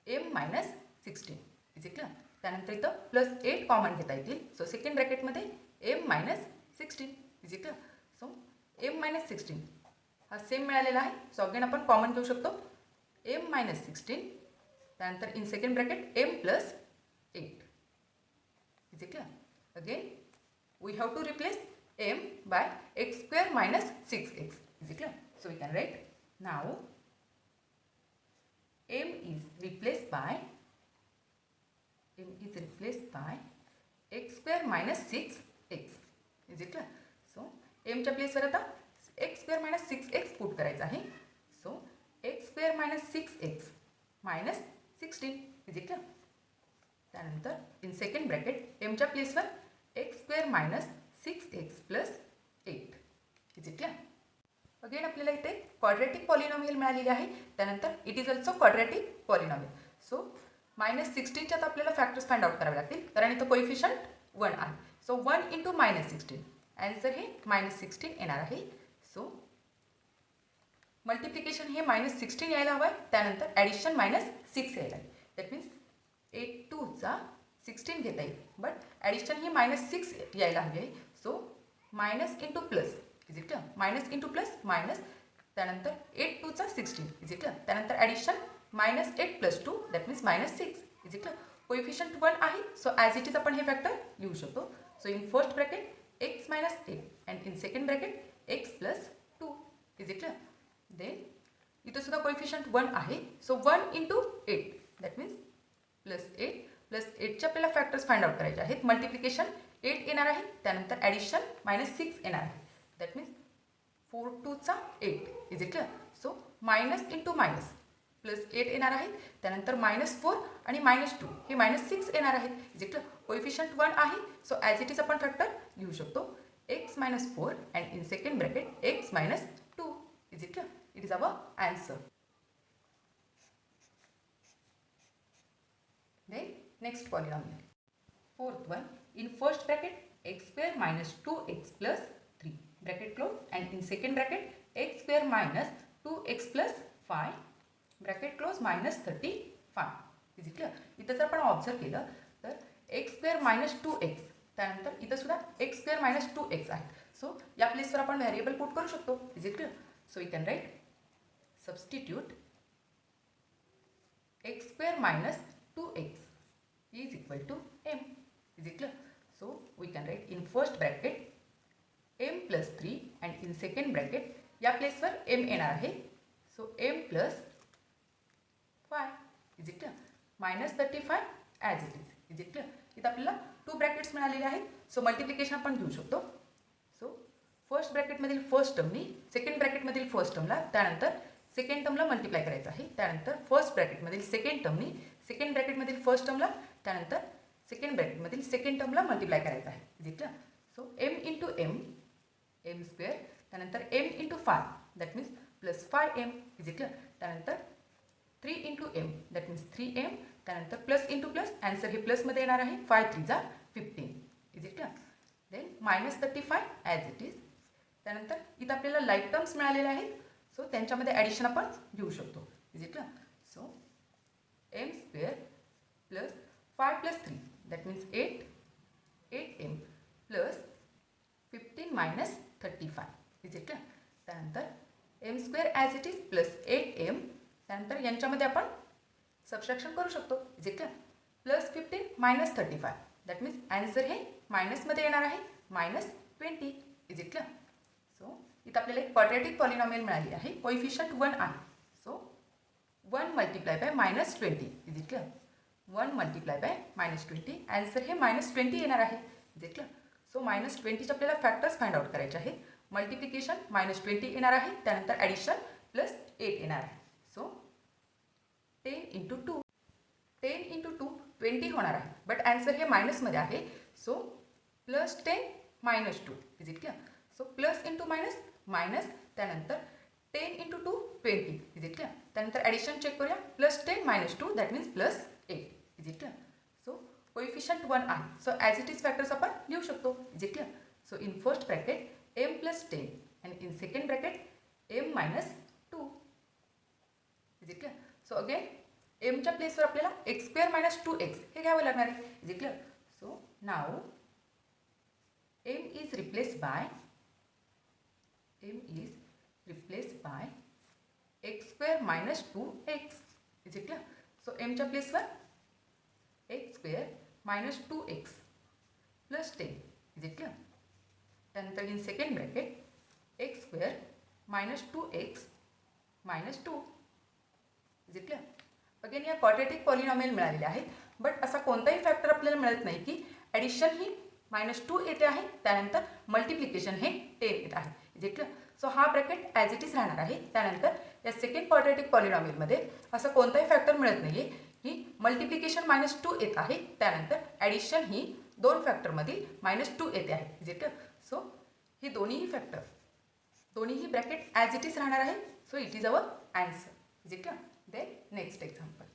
m minus 16 is it clear. त्यानंतर इथं प्लस 8 कॉमन घेता येतील. सो सेकंड ब्रॅकेटमध्ये m minus 16 is it clear. So m minus 16 हा सेम मिळालेला आहे. सो अगेन आपण कॉमन घेऊ शकतो m मायनस 16 त्यानंतर in second bracket m plus 8 is it clear. Again we have to replace m by x square minus 6x is it clear. So we can write now m is replaced by x square minus 6x is it clear. So m च्या प्लेसवर आता x square minus 6x put करायचं आहे. So x square minus 6x minus 16 is it clear. त्यानंतर इन सेकंड ब्रॅकेट m च्या प्लेसवर x square minus 6x plus 8 is it clear. Again आपल्याला इथे क्वाड्रॅटिक पॉलिनॉमियल मिळालेली आहे. त्यानंतर it is also quadratic polynomial. So minus 16च्यात आपल्याला फॅक्टर्स फाइंड आउट करावे लागतील कारण इथं कोइफिशियंट 1 आहे. सो 1 इंटू मायनस 16 ॲन्सर हे मायनस 16 येणार आहे. सो मल्टिप्लिकेशन हे मायनस 16 यायला हवं आहे त्यानंतर ॲडिशन मायनस 6 यायला आहे. दॅट मीन्स 8 2चा 16 घेता येईल बट ॲडिशन ही मायनस 6 यायला हवी आहे. So minus into plus is it clear. Minus into plus minus त्यानंतर 8 2चा 16 इज इट क्लिअर. त्यानंतर addition minus 8 plus 2 that means minus 6 is it clear. Coefficient 1 आहे. सो ॲज इट इज आपण हे फॅक्टर लिहू शकतो. So in first bracket x minus 8 and in second bracket x plus 2 is it clear. Then इथं सुद्धा कोइफिशियंट 1 आहे. So 1 into 8 that means plus 8 plus 8चे आपल्याला फॅक्टर्स फाइंड आउट करायचे आहेत. मल्टिप्लिकेशन 8 येणार आहे त्यानंतर ॲडिशन मायनस 6 येणार आहे. That means 4 2 8 is it clear. So minus into minus plus 8 येणार आहे. त्यानंतर -4 आणि -2 हे -6 येणार आहेत. Is it clear. कोएफिशियंट 1 आहे. सो ॲज इट इज आपण फॅक्टर लिहू शकतो x - 4 and in second bracket x - 2 is it clear. It is our answer. Then next polynomial. Fourth one, in first bracket x square minus 2x plus 3 bracket close, and in second bracket x square minus 2x plus 5 bracket close minus 35. Is it clear? इथं जर आपण ऑब्झर्व केलं तर x square minus 2x त्यानंतर इथं सुद्धा x square minus 2x आहे. सो या प्लेसवर आपण व्हेरिएबल पुट करू शकतो. Is it clear. So we can write substitute x square minus 2x is equal to m. Is it clear? So we can write in first bracket m plus 3 and in second bracket या प्लेसवर m येणार आहे. So m plus 5. Is it clear? minus 35 as it is. Is it clear? इथं आपल्याला 2 ब्रॅकेट्स मिळालेले आहेत. सो मल्टिप्लिकेशन आपण घेऊ शकतो. सो फर्स्ट ब्रॅकेटमधील फर्स्ट टर्मनी सेकंड ब्रॅकेटमधील फर्स्ट टर्मला त्यानंतर सेकंड टर्मला मल्टिप्लाय करायचं आहे. त्यानंतर फर्स्ट ब्रॅकेटमधील सेकंड टर्मनी सेकंड ब्रॅकेटमधील फर्स्ट टर्मला त्यानंतर सेकंड ब्रॅकेटमधील सेकंड टर्मला मल्टिप्लाय करायचं आहे. Is it clear. So m into m square त्यानंतर m into 5 that means plus 5m. Is it clear. त्यानंतर 3 into m that means 3m त्यानंतर प्लस इंटू प्लस ॲन्सर हे प्लसमध्ये येणार आहे. 5 3 जा 15. Is it clear. Then -35 as it is. त्यानंतर इथं आपल्याला लाईक टर्म्स मिळालेले आहेत. सो त्यांच्यामध्ये ॲडिशन आपण घेऊ शकतो. Is it clear. So m square plus 5 plus 3 that means 8m plus 15 minus 35. Is it clear. त्यानंतर m square as it is plus 8m त्यानंतर यांच्यामध्ये आपण सबस्ट्रॅक्शन करू शकतो. Is it clear. Plus 15 minus 35 that means answer हे मायनसमध्ये येणार आहे -20. Is it clear. सो इथं आपल्याला एक क्वाड्रॅटिक पॉलिनॉमियल मिळाली आहे. कोएफिशियंट 1 आहे. So 1 multiply by -20. Is it clear. 1 multiply by -20 answer हे -20 येणार आहे. Is it clear. सो -20चे आपल्याला फॅक्टर्स फाइंड आउट करायचे आहेत. मल्टिप्लिकेशन -20 येणार आहे. त्यानंतर ॲडिशन प्लस 8 येणार आहे. सो 10 इंटू 2 20 होणार आहे. बट ॲन्सर हे मायनसमध्ये आहे. So plus 10 -2. Is it clear. So plus into minus minus त्यानंतर 10 इंटू 2 20. Is it clear. त्यानंतर ॲडिशन चेक करूया. Plus 10 -2 that means plus 8. Is it clear. So coefficient 1 आहे. So as it is factors आपण लिहू शकतो. Is it clear. So in first bracket m plus 10 and in second bracket m -2. Is it clear. So again mच्या प्लेसवर आपल्याला x स्क्वेअर मायनस 2x हे घ्यावं लागणार आहे. Is it clear. So now m is replace by x square minus 2x. Is it clear. So mच्या प्लेसवर x square minus 2x plus 10. Is it clear. त्यानंतर in second bracket x square minus 2x minus 2. Is it clear. Again या क्वाड्रॅटिक पॉलिनॉमियल मिळालेले आहेत. बट असा कोणताही फॅक्टर आपल्याला मिळत नाही की ॲडिशन ही -2 येते आहे त्यानंतर मल्टिप्लिकेशन हे 10 येत आहे. Is it clear. सो हा ब्रॅकेट ॲज इट इज राहणार आहे. त्यानंतर या सेकंड क्वाड्रॅटिक पॉलिनॉमियलमध्ये असं कोणताही फॅक्टर मिळत नाही आहे की मल्टिप्लिकेशन -2 येत आहे त्यानंतर ॲडिशन ही 2 फॅक्टरमधील -2 येते आहे. Is it clear. सो ही दोन्हीही ब्रॅकेट ॲज इट इज राहणार आहे. So it is our answer. Is it clear. Then next example.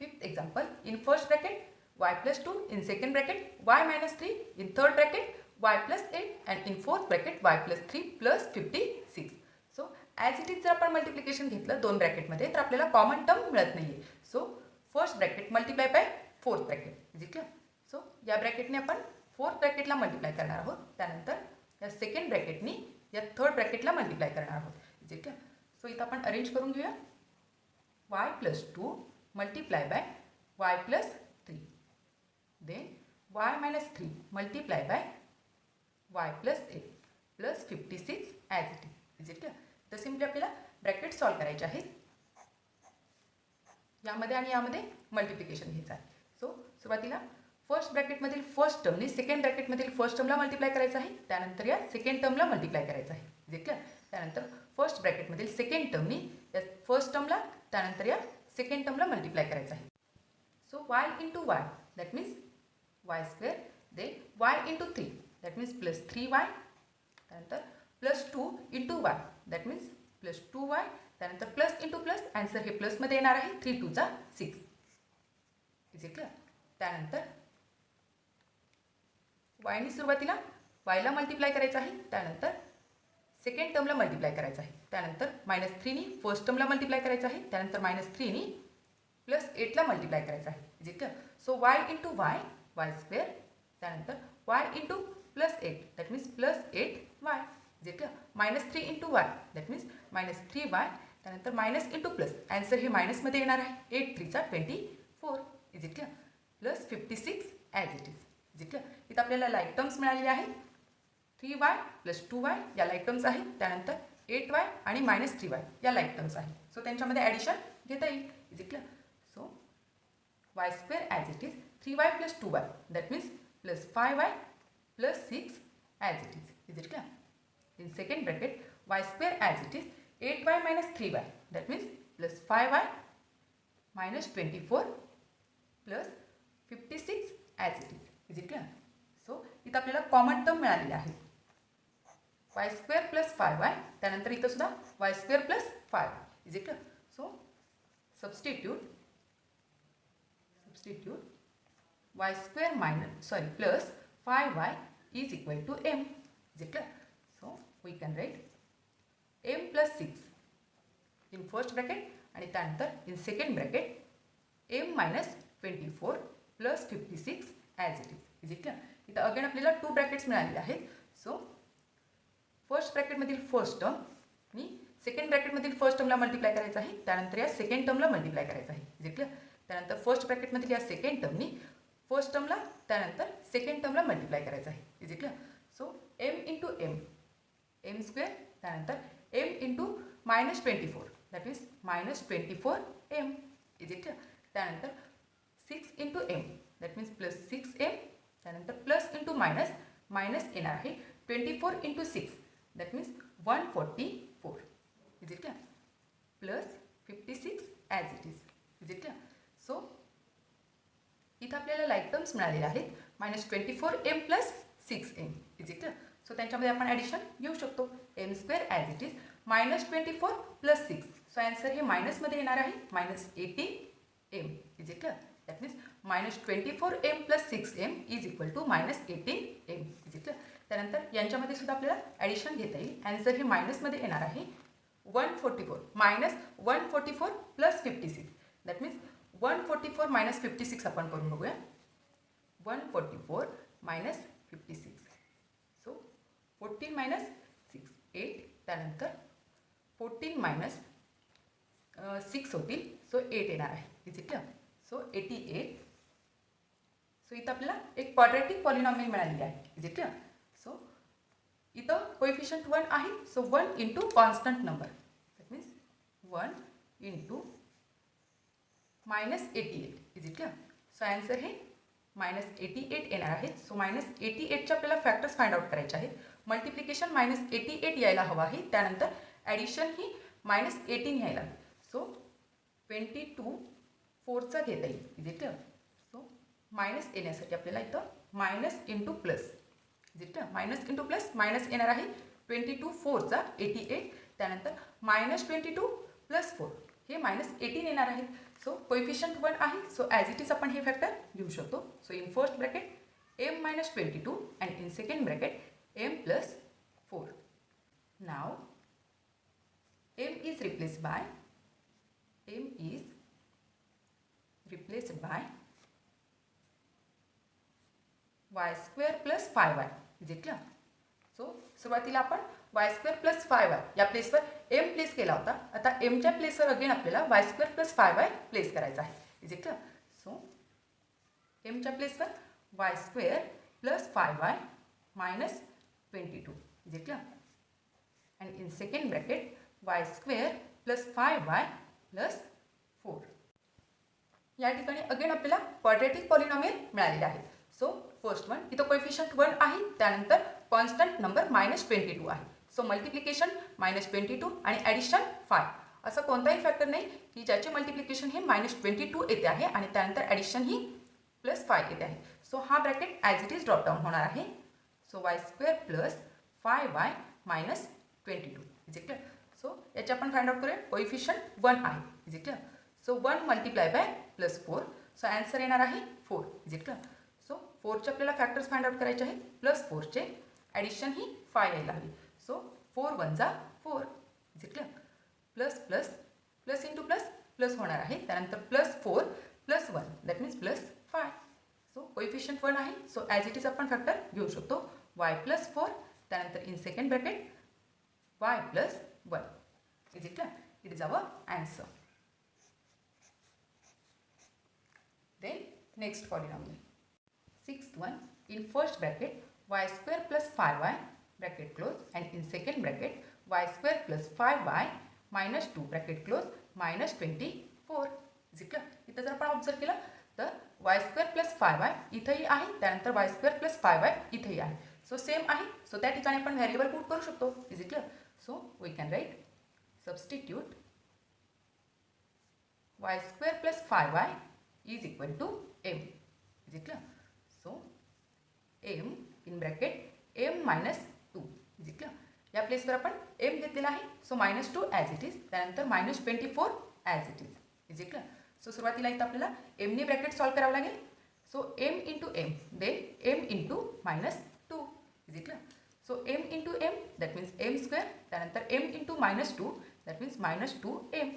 Fifth example. In first bracket y plus 2, in second bracket y minus 3, in third bracket y plus 8 and in fourth bracket y plus 3 plus 56. So as it is जर आपण मल्टिप्लिकेशन घेतलं दोन ब्रॅकेटमध्ये तर आपल्याला कॉमन टर्म मिळत नाही आहे. So first bracket multiply by fourth bracket. Is it clear. So या ब्रॅकेटने आपण फोर्थ ब्रॅकेटला मल्टिप्लाय करणार आहोत. त्यानंतर या सेकंड ब्रॅकेटनी या थर्ड ब्रॅकेटला मल्टिप्लाय करणार आहोत. Is it clear. सो इथं आपण अरेंज करून घेऊया. y plus 2 multiply by y plus 3. Then y minus 3 multiply by y plus 8 plus 56 as it is. Is it clear? तर सिम्पली आपल्याला ब्रॅकेट सॉल्व करायचे आहेत. यामध्ये आणि यामध्ये मल्टिप्लिकेशन घ्यायचं आहे. सो सुरुवातीला फर्स्ट ब्रॅकेटमधील फर्स्ट टर्मने सेकंड ब्रॅकेटमधील फर्स्ट टर्मला मल्टिप्लाय करायचं आहे. त्यानंतर या सेकंड टर्मला मल्टिप्लाय करायचं आहे. Is it clear. त्यानंतर फर्स्ट ब्रॅकेटमधील सेकंड टर्मनी या फर्स्ट टर्मला त्यानंतर या सेकंड टर्मला मल्टिप्लाय करायचं आहे. So y into y that means y square, then y into 3 that means plus 3y, त्यानंतर plus 2 into y that means plus 2y, त्यानंतर प्लस इंटू प्लस, ॲन्सर हे प्लसमध्ये येणार आहे 3 2 जा 6 इज इट क्लिअर. त्यानंतर वायनी सुरुवातीला वायला मल्टिप्लाय करायचं आहे, त्यानंतर सेकंड टर्मला मल्टिप्लाय करायचं आहे, त्यानंतर -3नी फर्स्ट टर्मला मल्टिप्लाय करायचं आहे, त्यानंतर -3नी प्लस 8ला मल्टिप्लाय करायचं आहे is it clear. So y into y y square, त्यानंतर y into plus 8 that means plus 8y is it clear. -3 into y that means -3y, त्यानंतर मायनस इंटू प्लस, ॲन्सर हे मायनसमध्ये येणार आहे 8 3 जा 24 is it clear. Plus 56 as it is it clear. इथं आपल्याला लाईक टर्म्स मिळालेले आहेत. 3y प्लस 2y या लाईक टर्म्स आहेत, त्यानंतर 8y आणि -3y या लाईक टर्म्स आहेत. सो त्यांच्यामध्ये ॲडिशन घेता येईल is it clear. So Y square as it is 3y plus 2y that means plus 5y plus 6 as it is it clear. In second bracket Y square as it is 8y minus 3y that means plus 5y minus 24 plus 56 as it is it clear. So इथं आपल्याला कॉमन टर्म मिळालेले आहे y स्क्वेअर प्लस 5y, त्यानंतर इथं सुद्धा y square plus 5 is it clear. So substitute y square plus 5y is equal to m is it clear. So we can write m plus 6 in first bracket आणि त्यानंतर in second bracket m minus 24 plus 56 as it is it clear. इथं अगेन आपल्याला 2 ब्रॅकेट्स मिळालेले आहेत. सो फर्स्ट ब्रॅकेटमधील फर्स्ट टर्म आणि सेकंड ब्रॅकेटमधील फर्स्ट टर्मला मल्टिप्लाय करायचं आहे, त्यानंतर या सेकंड टर्मला मल्टिप्लाय करायचं आहे इज इट क्लिअर. त्यानंतर फर्स्ट ब्रॅकेटमधील या सेकंड टर्मनी फर्स्ट टर्मला त्यानंतर सेकंड टर्मला मल्टिप्लाय करायचं आहे is it clear. So m into m square, त्यानंतर m into -24 that means -24m is it clear. त्यानंतर 6 into m that means plus 6m, त्यानंतर प्लस इंटू मायनस येणार आहे 24 into 6 that means 144 is it clear. Plus 56 as it is it clear. So इथं आपल्याला लाईक टर्म्स मिळालेले आहेत -24m plus 6m is it clear. So त्यांच्यामध्ये आपण ॲडिशन घेऊ शकतो. m square as it is -24 plus 6, so answer हे मायनसमध्ये येणार आहे -18m is it clear. That means -24m plus 6m is equal to -18m is it clear. त्यानंतर यांच्यामध्ये सुद्धा आपल्याला ॲडिशन घेता येईल. ॲन्सर हे मायनसमध्ये येणार आहे 144 प्लस 56 दॅट मीन्स 144 मायनस 56 आपण करून बघूया. 144 मायनस 56, सो 14 मायनस 6 8, त्यानंतर 14 मायनस 6 होतील, सो 8 येणार आहे is it clear. So 88. So इथं आपल्याला एक क्वाड्रॅटिक पॉलिनॉमियल मिळालेली आहे इज इट क्लिअर. सो इथं कोएफिशियंट 1 आहे, so 1 into constant number that means 1 into -88 is it clear. So answer हे -88 येणार आहे. सो -88चे आपल्याला फॅक्टर्स फाइंड आउट करायचे आहेत. मल्टिप्लिकेशन -88 यायला हवं आहे, त्यानंतर ॲडिशन ही -18 यायला. सो 22 4चा घेता येईल is it clear. So minus येण्यासाठी आपल्याला इथं minus into plus is it clear. Minus into plus minus येणार आहे 22 4चा 88, त्यानंतर -22 प्लस 4 हे -18 येणार आहे. सो कोएफिशियंट 1 आहे, सो ॲज इट इज आपण हे फॅक्टर घेऊ शकतो. So in first bracket m minus 22 and in second bracket m plus 4. Now m is replaced by y square plus 5y. Is it clear? So सुरुवातीला आपण y square plus 5y या प्लेसवर m प्लेस केला होता. आता m च्या प्लेसवर अगेन आपल्याला y square plus 5y place करायचा आहे. Is it clear? So m च्या प्लेसवर y square plus 5y minus 22. Is it clear? And in second bracket y square plus 5y plus 4. या ठिकाणी अगेन आपल्याला क्वाड्रॅटिक पॉलिनॉमियल मिळालेले आहे. सो फर्स्ट वन इथं कोएफिशियंट 1 आहे, त्यानंतर कॉन्स्टंट नंबर -22 आहे. सो मल्टिप्लिकेशन -22 आणि ॲडिशन 5 असं कोणताही फॅक्टर नाही की ज्याचे मल्टिप्लिकेशन हे -22 येते आहे आणि त्यानंतर ॲडिशन ही +5 येते आहे. सो हा bracket as it is drop down होणार आहे. So y² + 5y - 22 is it clear. So याचे आपण फाइंड आउट करूया. कोइफिशियंट 1 आहे is it clear. So 1 multiply by +4. So answer येणार आहे 4 इज इट क्लिअर. सो 4चे आपल्याला फॅक्टर्स फाइंड आउट करायचे आहेत. +4चे ॲडिशन ही 5 यायला हवी. So 4 × 1 = 4 is it clear. Plus plus plus into plus plus होणार आहे. त्यानंतर +4 + 1 दॅट मीन्स +5. सो कोइफिशियंट 1 आहे. सो ॲज इट इज आपण फॅक्टर घेऊ शकतो. y + 4 त्यानंतर in second bracket y + 1 is it clear. It is our answer. Then next polynomial. 6th one in first bracket y² + 5y bracket close and in second bracket y² + 5y - 2 bracket close -24 is it clear. इथं जर आपण ऑब्झर्व केलं तर y² + 5y इथंही आहे. त्यानंतर y² + 5y इथंही आहे. सो सेम आहे. सो त्या ठिकाणी आपण व्हेरिएबल पुट करू शकतो is it clear. So we can write substitute y² + 5y is equal to m is it clear. So m in bracket m - 2 is it clear. या प्लेसवर आपण m घेतलेला आहे. सो -2 ॲज इट इज त्यानंतर -24 as it is it clear. So सुरुवातीला इथं आपल्याला mने ब्रॅकेट सॉल्व करावं लागेल. So m × m then m × -2 is it clear. So m × m that means m² त्यानंतर m × -2 that means -2m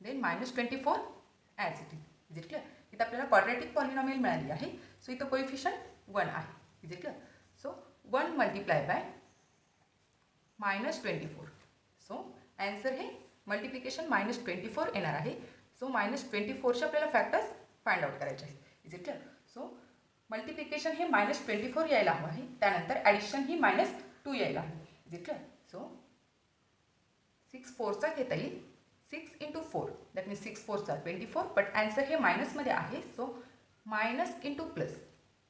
then -24 as it is it clear. इथं आपल्याला क्वाड्रॅटिक पॉलिनॉमियल मिळाली आहे. सो इथं कोइफिशियंट 1 आहे is it clear. So 1 multiply by -24. So answer हे मल्टिप्लिकेशन -24 येणार आहे. सो -24चे आपल्याला फॅक्टर्स फाइंड आउट करायचे आहे is it clear. So multiplication हे -24 यायला हवं आहे. त्यानंतर ॲडिशन ही -2 यायला हवी इज इट क्लिअर. सो 6 4चा घेता येईल. 6 × 4 दॅट मीन्स 6 4 = 24 बट ॲन्सर हे मायनसमध्ये आहे. सो मायनस इंटू प्लस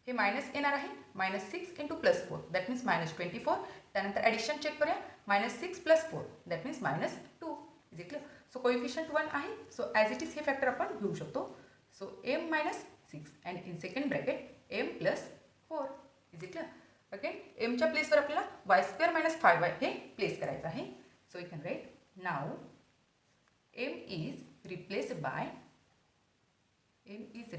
हे मायनस येणार आहे. -6 × +4 दॅट मीन्स -24. त्यानंतर ॲडिशन चेक करूया. -6 + 4 that means -2 is it clear. So coefficient 1 आहे. सो ॲज इट इज हे फॅक्टर आपण घेऊ शकतो. So m - 6 and in second bracket m + 4 is it clear. Again mच्या प्लेसवर आपल्याला y² - 5y हे प्लेस करायचं आहे. So we can write now m is replaced by y² +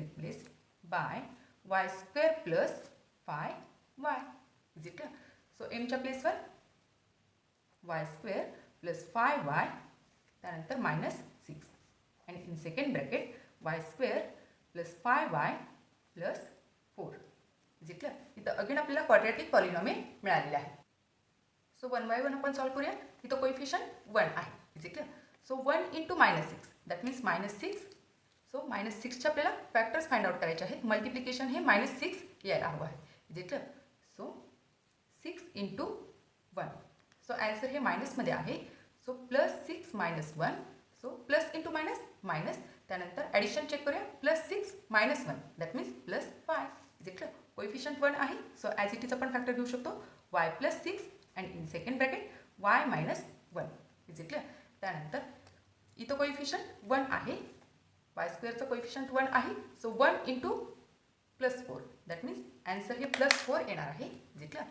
5y is it clear. So mच्या प्लेसवर y² + 5y त्यानंतर -6 आणि in second bracket y² + 5y + 4 is it clear. इथं अगेन आपल्याला क्वाड्रॅटिक पॉलिनॉमियल मिळालेले आहे. सो 1 बाय 1 आपण सॉल्व करूया. इथं कोइफिशियंट 1 आहे is it clear. So 1 × -6 that means -6. So -6चे आपल्याला फॅक्टर्स फाइंड आउट करायचे आहेत. मल्टिप्लिकेशन हे -6 यायला हवं आहे is it clear. So 6 × 1 so answer हे मायनसमध्ये आहे. So +6 - 1 so plus into minus त्यानंतर ॲडिशन चेक करूया. +6 - 1 that means +5 is it clear. Coefficient 1 आहे. सो ॲज इट इज आपण फॅक्टर घेऊ शकतो. y + 6 and in second bracket y - 1 is it clear. त्यानंतर इथं कोइफिशियंट 1 आहे. y² कोइफिशियंट 1 आहे. सो 1 × +4 दॅट मीन्स ॲन्सर हे +4 येणार आहे इज इट क्लिअर.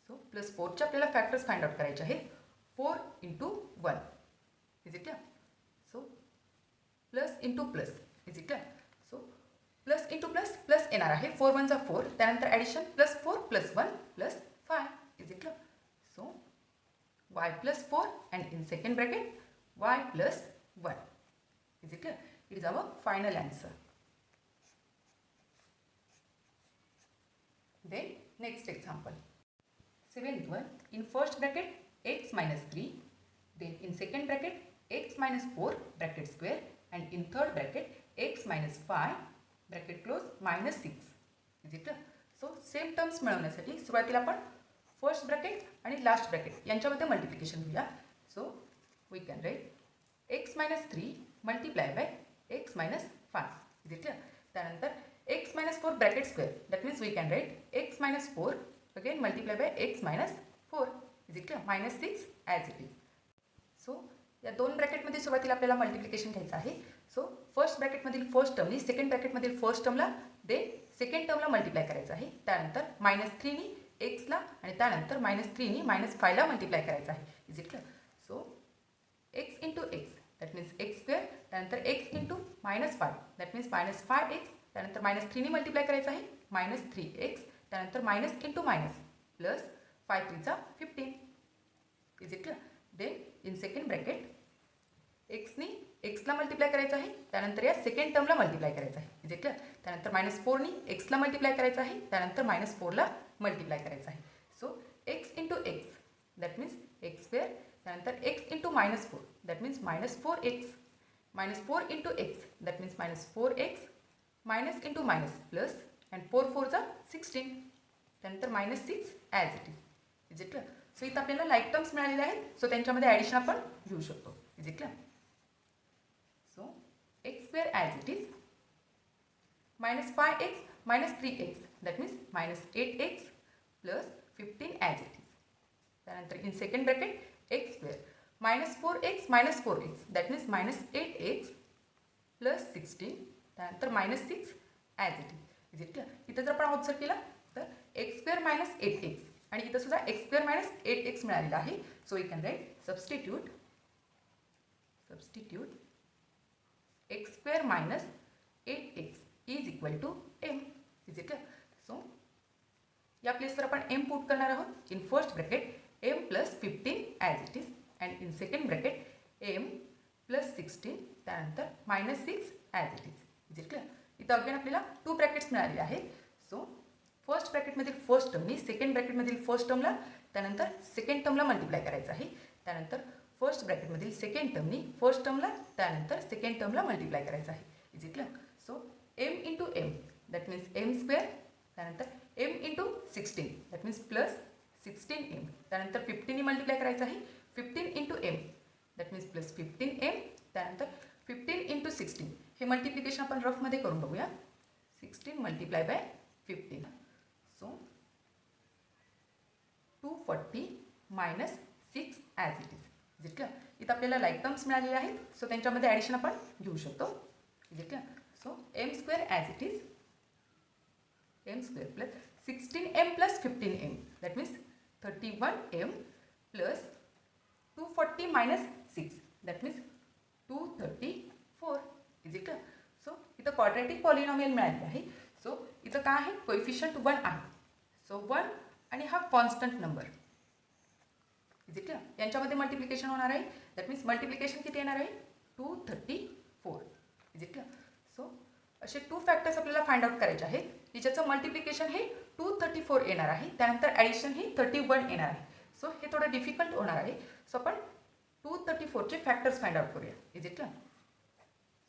सो +4चे आपल्याला फॅक्टर्स फाइंड आउट करायचे आहेत. 4 × 1 is it clear. So plus into plus is it clear. So plus into plus plus येणार आहे. 4 1 = 4 त्यानंतर addition +4 + 1 + 5 is it clear. So y + 4 and in second bracket y + 1 is it clear. It is our final answer. Then next example. 7th one in first bracket x - 3 then in second bracket x - 4 bracket square and in third bracket x - 5 bracket close -6 is it clear. So same terms मिळवण्यासाठी सुरुवातीला आपण फर्स्ट ब्रॅकेट आणि लास्ट ब्रॅकेट यांच्यामध्ये मल्टिप्लिकेशन घेऊया. So we can write x - 3 multiply by x - 5 is it clear. त्यानंतर x - 4 bracket square that means we can write x - 4 again multiply by x - 4 is it clear, -6 as it is. So या दोन ब्रॅकेटमध्ये सुरुवातीला आपल्याला मल्टिप्लिकेशन घ्यायचं आहे. सो फर्स्ट ब्रॅकेटमधील फर्स्ट टर्मनी सेकंड ब्रॅकेटमधील फर्स्ट टर्मला देन सेकंड टर्मला मल्टिप्लाय करायचं आहे. त्यानंतर -3नी एक्सला आणि त्यानंतर -3नी -5ला मल्टिप्लाय करायचं आहे. Is it clear. So x into x that means x square, त्यानंतर x into -5 that means -5x, त्यानंतर -3नी मल्टिप्लाय करायचं आहे -3x, त्यानंतर minus into minus plus 5 3 15. Is it clear. Then in second bracket एक्सनी एक्सला मल्टिप्लाय करायचं आहे, त्यानंतर या सेकंड टर्मला मल्टिप्लाय करायचं आहे. Is it clear. त्यानंतर -4नी एक्सला मल्टिप्लाय करायचं आहे, त्यानंतर -4ला मल्टिप्लाय करायचं आहे. So x into x that means x square, त्यानंतर x into -4 that means -4x, -4 into x that means -4x, minus into minus plus and 4 4 16, त्यानंतर -6 as it is. Is it clear. So इथं आपल्याला लाईक टर्म्स मिळालेले आहेत. सो त्यांच्यामध्ये ॲडिशन आपण घेऊ शकतो. Is it clear. So x square as it is -5x -3x that means -8x plus 15 as it is. त्यानंतर in second bracket x square -4x -4x that means -8x plus 16, त्यानंतर -6 as it is. Is it clear. इथं जर आपण ऑब्झर्व केला तर एक्स स्क्वेअर -8x आणि इथं सुद्धा एक्स स्क्वेअर -8x मिळालेला आहे. So we can write substitute x square -8x is equal to m. Is it clear. So या प्लेसवर आपण m पुट करणार आहोत. In first bracket m plus 15 as it is and in second bracket m plus 16, त्यानंतर -6 as it is. Is it clear. इथं अगेन आपल्याला 2 ब्रॅकेट्स मिळालेले आहेत. सो फर्स्ट ब्रॅकेटमधील फर्स्ट टर्मनी सेकंड ब्रॅकेटमधील फर्स्ट टर्मला त्यानंतर सेकंड टर्मला मल्टिप्लाय करायचं आहे. त्यानंतर फर्स्ट ब्रॅकेटमधील सेकंड टर्मनी फर्स्ट टर्मला त्यानंतर सेकंड टर्मला मल्टिप्लाय करायचं आहे. Is it clear. So m into m that means m square, त्यानंतर m into 16 that means plus 16m, त्यानंतर 15नी मल्टिप्लाय करायचं आहे 15 into m that means plus 15m, त्यानंतर 15 इंटू 16. हे मल्टिप्लिकेशन आपण रफमध्ये करून बघूया. 16 multiply by 15. So 240 -6 as it is. Is it clear. इथं आपल्याला लाईक टर्म्स मिळालेले आहेत. सो त्यांच्यामध्ये ॲडिशन आपण घेऊ शकतो. Is it clear. So m square as it is m square plus 16m plus 15m that means 31m plus 240 -6 that means 234. Is it clear. So इथं क्वाड्रॅटिक पॉलिनॉमियल मिळालेलं आहे. सो इथं काय आहे कोएफिशियंट 1 आहे. सो 1 आणि हा constant number. Is it clear. यांच्यामध्ये मल्टिप्लिकेशन होणार आहे दॅट मीन्स मल्टिप्लिकेशन किती येणार आहे 234. Is it clear. सो असे 2 फॅक्टर्स आपल्याला फाइंड आउट करायचे आहेत की ज्याचं मल्टिप्लिकेशन हे 234 येणार आहे, त्यानंतर ॲडिशन ही 31 येणार आहे. सो हे थोडं डिफिकल्ट होणार आहे. सो आपण 234चे फॅक्टर्स फाइंड आउट करूया. Is it clear.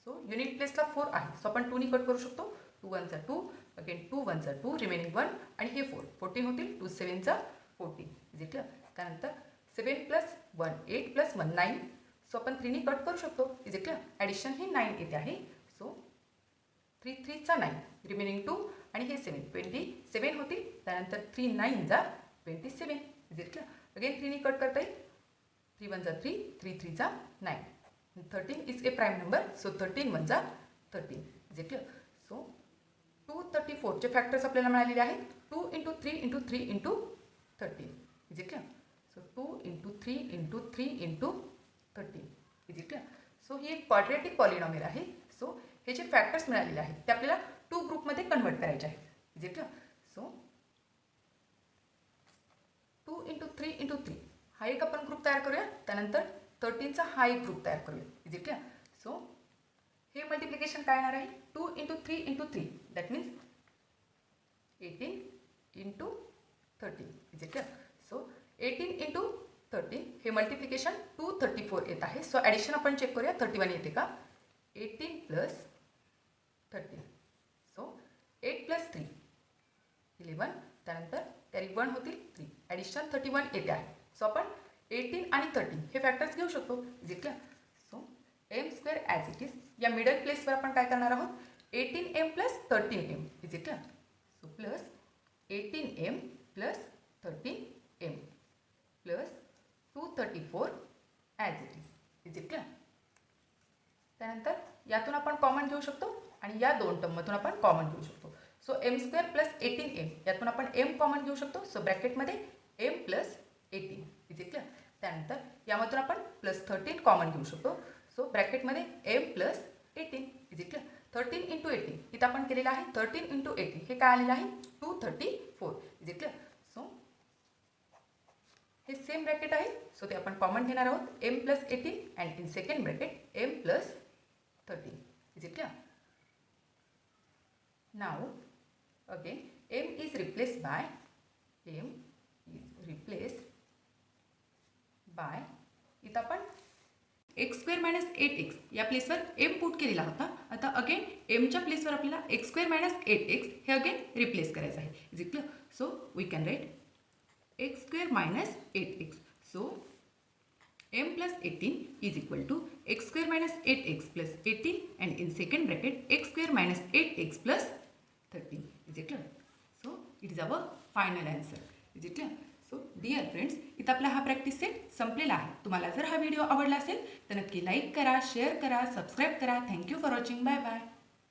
So unit प्लेसला 4 आहे. सो आपण 2नी कट करू शकतो. 2 1 2 अगेन 2 1 2 रिमेनिंग 1 आणि हे 4 14 होतील. 2 7 14. Is it clear. त्यानंतर 7 प्लस 1 8 प्लस 1 9. सो आपण 3नी कट करू शकतो. Is it clear. ॲडिशन ही 9 येते आहे. सो 3 3 9 रिमेनिंग 2 आणि हे 7 27 होतील. त्यानंतर 3 9 27. Is it clear. अगेन 3नी कट करता येईल. 3 1 3 3 3 9. 13 is a prime number. So 13 1 13. Is it clear. So 234चे फॅक्टर्स आपल्याला मिळालेले आहेत. 2 into 3 into 3 into 13. Is it clear. So 2 into 3 into 3 into 13. Is it clear. So ही एक क्वाड्रॅटिक पॉलिनॉमियल आहे. सो हे जे फॅक्टर्स मिळालेले आहेत ते आपल्याला 2 ग्रुपमध्ये कन्वर्ट करायचे आहेत. Is it clear. So 2 into 3 into 3 हा एक आपण ग्रुप तयार करूया. त्यानंतर 13चा हा एक ग्रुप तयार करूया. Is it clear. सो हे मल्टिप्लिकेशन काय येणार आहे 2 into 3 into 3 that means 18 into 13. Is it clear. So 18 into 13 हे मल्टिप्लिकेशन 234 येत आहे. सो ॲडिशन आपण चेक करूया 31 येते का. 18 प्लस 13. So 8 plus 3 11. त्यानंतर कॅरी 1 होतील 3. ॲडिशन 31 येते आहे. सो आपण 18 आणि 13 हे फॅक्टर्स घेऊ शकतो. Is it clear. So m square as it is या मिडल प्लेसवर आपण काय करणार आहोत 18m plus 13m. Is it clear. So plus 18m plus 13m plus 34 as it is it clear. त्यानंतर यातून आपण कॉमन घेऊ शकतो आणि या दोन टर्ममधून आपण कॉमन घेऊ शकतो. सो m² प्लस 18m यातून आपण m कॉमन घेऊ शकतो. सो ब्रॅकेटमध्ये m plus 18 is it clear. त्यानंतर यामधून आपण प्लस 13 कॉमन घेऊ शकतो. सो ब्रॅकेटमध्ये m plus 18 is it clear. 13 into 18 इथं आपण केलेलं आहे 13 इंटू 18 हे काय आलेलं आहे 234 इज इट क्लिअर. सो हे सेम ब्रॅकेट आहे. सो ते आपण कॉमन घेणार आहोत m plus 18 and in second bracket m plus 13 is it clear. Now again m is replaced by इथं आपण x² मायनस 8x या प्लेसवर m पुट केलेला होता. आता अगेन mच्या प्लेसवर आपल्याला x² मायनस 8x हे अगेन रिप्लेस करायचं आहे is it clear. So we can write x² minus 8x. So m plus 18 is equal to x² minus 8x plus 18 and in second bracket x² minus 8x plus 13 is it clear. So it is our final answer is it clear. So dear friends इथं आपला हा प्रॅक्टिस सेट संपलेला आहे. तुम्हाला जर हा व्हिडिओ आवडला असेल तर नक्की लाईक करा, शेअर करा, सबस्क्राईब करा. Thank you for watching. Bye bye.